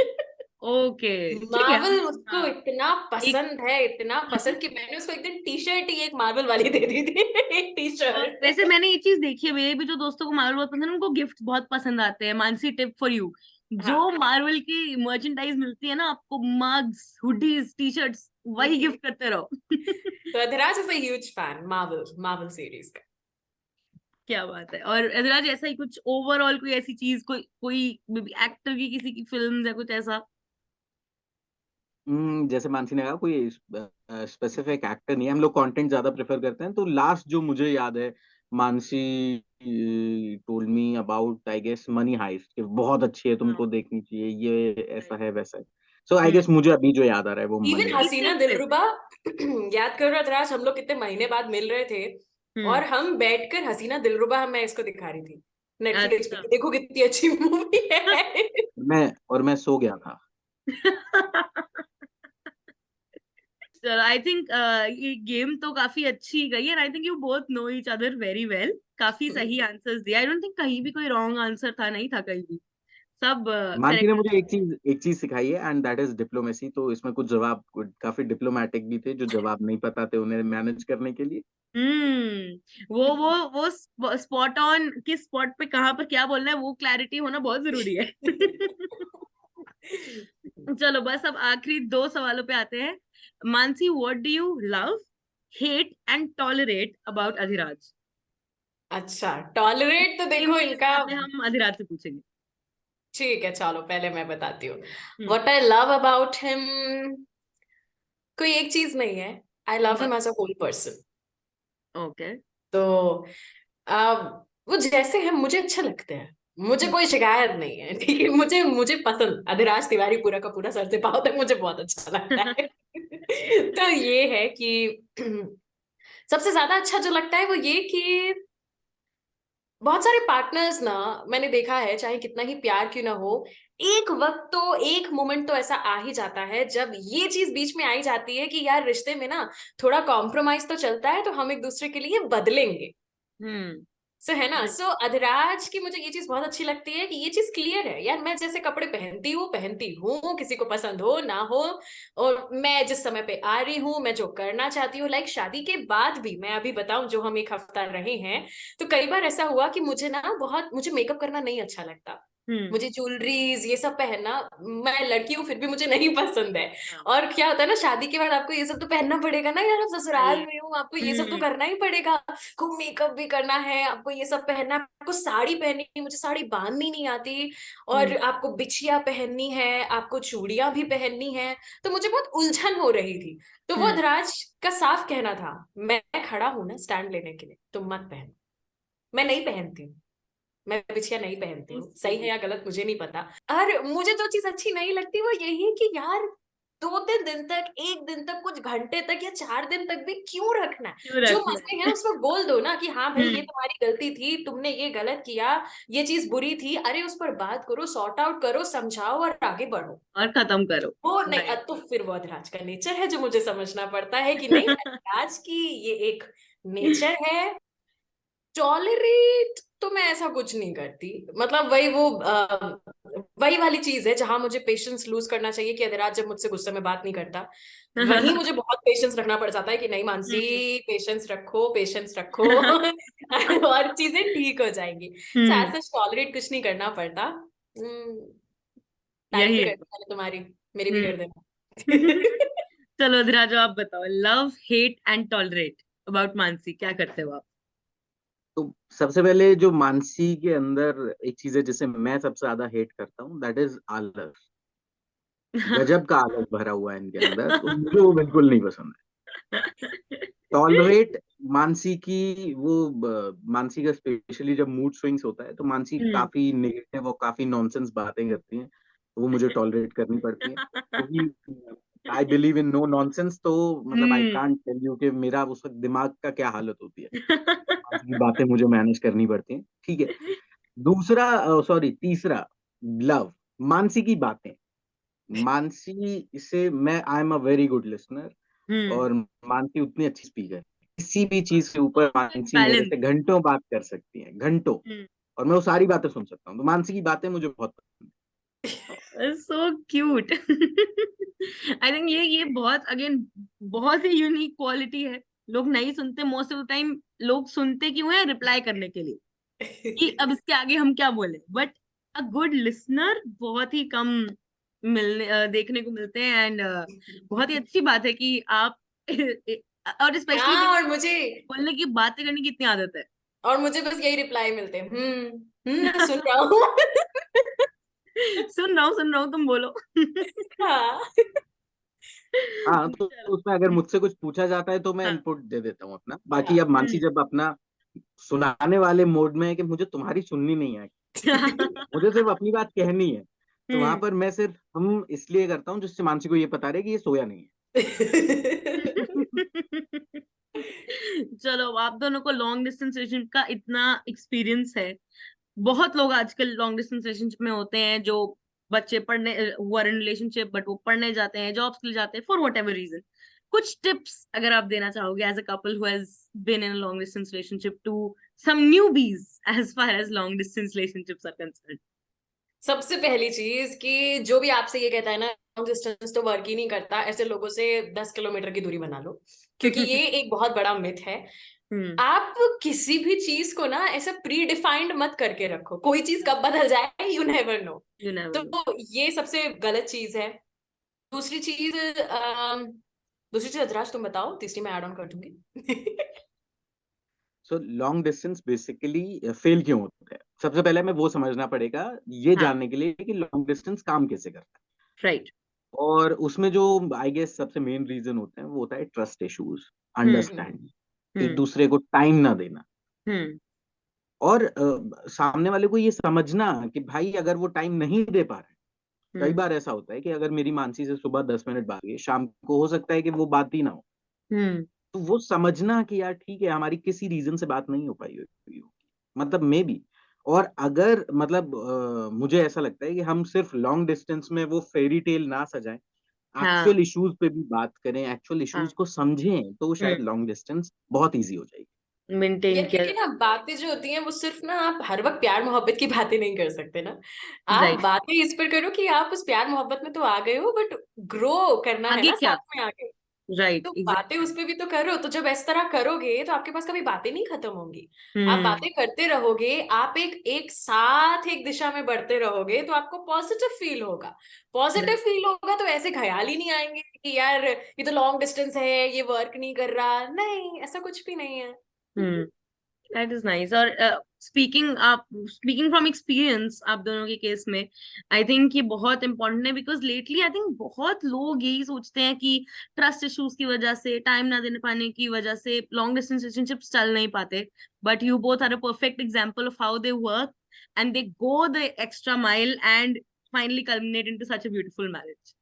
Okay ठीक है मार्वल हम उसको हाँ इतना एक पसंद है, इतना पसंद कि मैंने उसको एक दिन टी शर्ट ही एक मार्वल वाली दे दी थी। एक टी वैसे शर्ट। मैंने ये चीज देखी है, मेरे भी जो दोस्तों को मार्वल बहुत पसंद है उनको गिफ्ट बहुत पसंद आते हैं। मानसी, टिप फॉर यू, जो हाँ, मार्वल की मर्चेंडाइज मिलती है ना आपको, मग्स, हुडीज, टी शर्ट्स, वही गिफ्ट करते रहो। तो Adhiraj is a huge fan Marvel Marvel series का। क्या बात है। और एजराज ऐसा ही कुछ ओवरऑल कोई ऐसी चीज, कोई कोई एक्टर की किसी की फिल्म या कुछ ऐसा? जैसे मानसी ने कहा, कोई स्पेसिफिक एक्टर नहीं है, हम लोग कंटेंट ज्यादा प्रेफर करते हैं। तो लास्ट जो मुझे याद है, Mansi told me about, I guess, Money Heist, कि बहुत अच्छी है, हाँ तुमको देखनी चाहिए, ये ऐसा है वैसा है। सो आई हम्म गेस मुझे अभी जो याद आ रहा है वो मनी इवन हाइस्ट। हसीना रिसेंट फिल्म है। दिलरुबा। याद करो अधिराज, हम लोग कितने महीने बाद मिल रहे थे हम्म और हम बैठकर हसीना दिलरुबा मैं इसको दिखा रही थी नेटफ्लिक्स पे अच्छा। कि देखो कितनी अच्छी मूवी है। मैं सो गया था। चलो आई थिंक ये गेम तो काफी अच्छी गई है। I think you both know each other very well. काफी सही आंसर्स दिया। आई डोंट थिंक कहीं भी कोई रॉन्ग आंसर था, नहीं था कहीं भी। सब मानसी ने करेक्ट मुझे आंसर। एक चीज सिखाई है, एंड दैट इज डिप्लोमेसी। तो इसमें कुछ जवाब काफी डिप्लोमेटिक भी थे, जो जवाब नहीं पता थे उन्हें मैनेज करने के लिए। वो स्पॉट ऑन, किस स्पॉट पे कहाँ पर क्या बोलना है, वो क्लैरिटी होना बहुत जरूरी है। चलो बस अब आखिरी दो सवालों पे आते हैं। Mansi, what do you love, hate and tolerate about Adhiraj? अच्छा, टॉलरेट तो गेम देखो के इनका। जवाब में हम अधिराज से पूछेंगे। ठीक है, चलो पहले मैं बताती हूँ। Hmm what I love about him, कोई एक चीज नहीं है। आई लव हिम बस as a whole person. Okay. तो आ, वो जैसे हैं मुझे अच्छे लगते हैं। मुझे कोई शिकायत नहीं है, ठीक है। मुझे मुझे पसंद अधिराज तिवारी पूरा का पूरा सर से पाँव तक मुझे बहुत अच्छा लगता है। तो ये है कि सबसे ज्यादा अच्छा जो लगता है वो ये कि बहुत सारे पार्टनर्स ना, मैंने देखा है चाहे कितना ही प्यार क्यों ना हो, एक वक्त तो एक मोमेंट तो ऐसा आ ही जाता है जब ये चीज बीच में आई जाती है कि यार रिश्ते में ना थोड़ा कॉम्प्रोमाइज तो चलता है, तो हम एक दूसरे के लिए बदलेंगे। हम्म सो है ना। सो अधिराज की मुझे ये चीज बहुत अच्छी लगती है कि ये चीज क्लियर है यार, मैं जैसे कपड़े पहनती हूँ, किसी को पसंद हो ना हो, और मैं जिस समय पे आ रही हूँ, मैं जो करना चाहती हूँ, लाइक शादी के बाद भी मैं अभी बताऊं, जो हम एक हफ्ता रहे हैं, तो कई बार ऐसा हुआ कि मुझे ना बहुत, मुझे मेकअप करना नहीं अच्छा लगता। हम्म मुझे ज्वेलरीज ये सब पहनना, मैं लड़की हूँ फिर भी मुझे नहीं पसंद है। हाँ और क्या होता है ना, शादी के बाद आपको ये सब तो पहनना पड़ेगा ना यार, आप सही ससुराल है। में हो, आपको ये सब तो हम्म करना ही पड़ेगा। खूब मेकअप भी करना है आपको, ये सब पहनना है आपको, साड़ी पहननी है, मुझे साड़ी बांधनी नहीं आती, और हम्म आपको बिछिया पहननी है, आपको चूड़ियां भी पहननी है। तो मुझे बहुत उलझन हो रही थी। तो वो हम्म धराज का साफ कहना था, मैं खड़ा हूं ना स्टैंड लेने के लिए, तुम मत पहन। मैं नहीं पहनती हूँ, मैं बिछिया नहीं पहनती हूँ, सही है ओके। या गलत मुझे नहीं पता। और मुझे जो चीज अच्छी नहीं लगती वो यही है कि यार 2-3 दिन तक, एक दिन तक, कुछ घंटे तक या 4 दिन तक भी क्यों रखना है। क्यों जो रखना मसले हैं है? उसमें बोल दो ना कि हाँ भाई ये हम्म तुम्हारी गलती थी, तुमने ये गलत किया, ये चीज बुरी थी, अरे उस पर बात करो, सॉर्ट आउट करो, समझाओ और आगे बढ़ो। और खत्म करो। वो नहीं, राइट। तो फिर वो अधिराज का नेचर है जो मुझे समझना पड़ता है कि नहीं, अधिराज की ये एक नेचर है। टॉलरेट तो मैं ऐसा कुछ नहीं करती, मतलब वही वाली चीज है जहां मुझे पेशेंस लूज करना चाहिए कि अधिराज जब मुझसे गुस्से में बात नहीं करता, वहीं मुझे बहुत पेशेंस रखना पड़ जाता है कि नहीं मानसी, पेशेंस रखो, पेशेंस रखो। और चीजें ठीक हो जाएंगी। सो हम्म ऐसा टॉलरेट कुछ नहीं करना पड़ता। तारीफ यही ही है। करनी मैंने तुम्हारी, मेरी भी कर हम्म देना। चलो अधिराज, आप बताओ, love, hate and tolerate about Mansi, क्या करते हो आप? तो सबसे पहले जो मानसी के अंदर एक चीज है जिसे मैं सबसे ज्यादा हेट करता हूँ, दैट इज आलस। गजब का आलस भरा हुआ है इनके अंदर, तो मुझे वो बिल्कुल नहीं पसंद है। टॉलरेट, मानसी की मानसी का स्पेशली जब मूड स्विंग्स होता है, तो मानसी हम्म काफी नेगेटिव और काफी नॉनसेंस बातें करती हैं, तो वो मुझे टॉलरेट करनी पड़ती है, क्योंकि I believe in no nonsense. तो मतलब I hmm can't tell you कि मेरा उस वक्त दिमाग का क्या हालत होती है। मानसी की बातें मुझे मैनेज करनी पड़ती हैं, ठीक है। दूसरा, सॉरी, तीसरा, लव, मानसी की बातें। मानसी से मैं, I am a very good listener, hmm और मानसी उतनी अच्छी स्पीकर, किसी भी चीज के ऊपर मानसी मेरे बैलेंस। से घंटों बात कर सकती है, घंटों, हम्म और मैं वो सारी बातें सुन सकता हूँ। तो मानसी की बातें मुझे बहुत पसंद सो क्यूट। आई थिंक ये बहुत अगेन बहुत ही यूनिक क्वालिटी है। लोग नहीं सुनते मोस्ट ऑफ द टाइम। लोग सुनते क्यों है? रिप्लाई करने के लिए कि अब इसके आगे हम क्या बोले। बट अ गुड लिसनर बहुत ही कम देखने को मिलते हैं। एंड बहुत ही अच्छी बात है कि आप और स्पेशली हाँ, और मुझे बोलने की बातें करने की इतनी आदत है। बस यही रिप्लाई मिलते हैं, मैं सुन रहा हूँ। सुन रहा हूँ तुम बोलो। हाँ। हाँ, तो चलो। उसमें अगर मुझसे कुछ पूछा जाता है तो मैं हाँ। इनपुट दे देता हूँ अपना। बाकी अब मानसी हम्म। जब अपना सुनाने वाले मोड में है कि मुझे तुम्हारी सुननी नहीं है, मुझे सिर्फ अपनी बात कहनी है, तो वहां हम्म। पर मैं सिर्फ हम इसलिए करता हूँ जिससे मानसी को ये पता रहे कि ये सोया नहीं चलो, आप दोनों को लॉन्ग डिस्टेंस रिलेशनशिप का इतना एक्सपीरियंस है। बहुत लोग आजकल लॉन्ग डिस्टेंस रिलेशनशिप में होते हैं जो बच्चे पढ़ने हुआ रिलेशनशिप, बट वो पढ़ने जाते हैं, जॉब्स के लिए जाते हैं, फॉर वट एवर रीजन। कुछ टिप्स अगर आप देना चाहोगे as a couple who has been in long distance relationship to some newbies as far as long distance relationships are concerned. सबसे पहली चीज कि जो भी आपसे ये कहता है ना लॉन्ग डिस्टेंस तो वर्क ही नहीं करता, ऐसे लोगों से 10 किलोमीटर की दूरी बना लो, क्योंकि ये एक बहुत बड़ा मिथ है। हम्म। आप किसी भी चीज को ना ऐसा प्री डिफाइंड मत करके रखो, कोई चीज कब बदल जाए you never know. You never know. तो ये सबसे गलत चीज है। दूसरी चीज अदराज तुम बताओ, तीसरी मैं ऐड ऑन कर दूंगी। So long distance basically fail क्यों होता है, सबसे पहले हमें वो समझना पड़ेगा, ये हाँ। जानने के लिए कि लॉन्ग डिस्टेंस काम कैसे करता राइट। है। और उसमें जो आई गेस सबसे मेन रीजन होता है वो होता है ट्रस्ट इश्यूज, हम्म। अंडरस्टैंडिंग, एक हम्म। दूसरे को टाइम ना देना, हम्म। और सामने वाले को ये समझना कि भाई अगर वो टाइम नहीं दे पा रहे। कई हम्म। बार ऐसा होता है कि अगर मेरी मानसी से सुबह 10 मिनट बात हुई, शाम को हो सकता है कि वो बात ही ना हो, हम्म। तो वो समझना कि यार ठीक है हमारी किसी रीजन से बात नहीं हो पाई होगी, मतलब मे बी। और अगर मतलब मुझे ऐसा लगता है कि हम सिर्फ लॉन्ग डिस्टेंस में वो फेरी टेल ना सजाएं, हाँ। एक्चुअल इश्यूज पे भी बात करें, एक्चुअल इश्यूज हाँ। को समझें, तो शायद लॉन्ग डिस्टेंस बहुत इजी हो जाएगी। मेंटेन यार किया। क्योंकि ना बातें जो होती हैं वो सिर्फ ना, आप हर वक्त प्यार मोहब्बत की बातें नहीं कर सकते ना। आप राइट। बातें इस पर करो कि आप उस प्यार मोहब्बत में तो आ गए हो, बट ग्रो करना है आगे ना क्या? साथ में आगे। राइट, तो बातें एग्जैक्टली। उस पे भी तो करो। तो जब इस तरह करोगे तो आपके पास कभी बातें नहीं खत्म होंगी। आप हम्म। बातें करते रहोगे, आप एक एक साथ एक दिशा में बढ़ते रहोगे, तो आपको पॉजिटिव फील होगा। पॉजिटिव फील होगा तो ऐसे ख्याल ही नहीं आएंगे कि यार ये तो लॉन्ग डिस्टेंस है, ये वर्क नहीं कर रहा। नहीं, ऐसा कुछ भी नहीं है। हम्म। That is nice. और स्पीकिंग फ्रॉम एक्सपीरियंस आप दोनों के केस में, आई थिंक ये बहुत इंपॉर्टेंट है। बिकॉज लेटली आई थिंक बहुत लोग यही सोचते हैं कि ट्रस्ट इश्यूज की वजह से, टाइम ना देने पाने की वजह से लॉन्ग डिस्टेंस रिलेशनशिप्स चल नहीं पाते। But you both are a perfect example of how they work and they go the extra mile and finally culminate into such a beautiful marriage.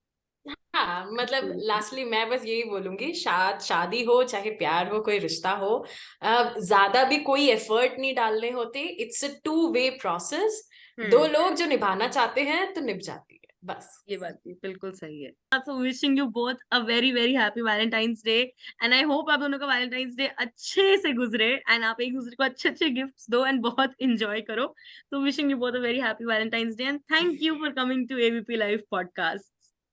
हाँ, मतलब लास्टली मैं बस यही बोलूंगी, शादी हो चाहे प्यार हो, कोई रिश्ता हो, ज्यादा भी कोई एफर्ट नहीं डालने होते। It's a two way process. दो हम्म। लोग जो निभाना चाहते हैं तो निभ जाती है बस। ये बात भी बिल्कुल सही है। So wishing you both a very very happy Valentine's Day. And I hope आप दोनों का वैलेंटाइंस डे अच्छे से गुजरे एंड आप एक दूसरे को अच्छे अच्छे गिफ्ट्स दो एंड बहुत इंजॉय करो। तो wishing you both a very happy Valentine's Day and thank you for coming to ABP live podcast.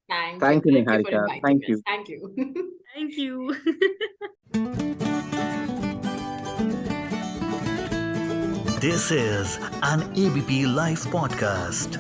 Thank you thank you for Niharika, inviting thank us, you. Thank you. Thank you. This is an ABP Life podcast.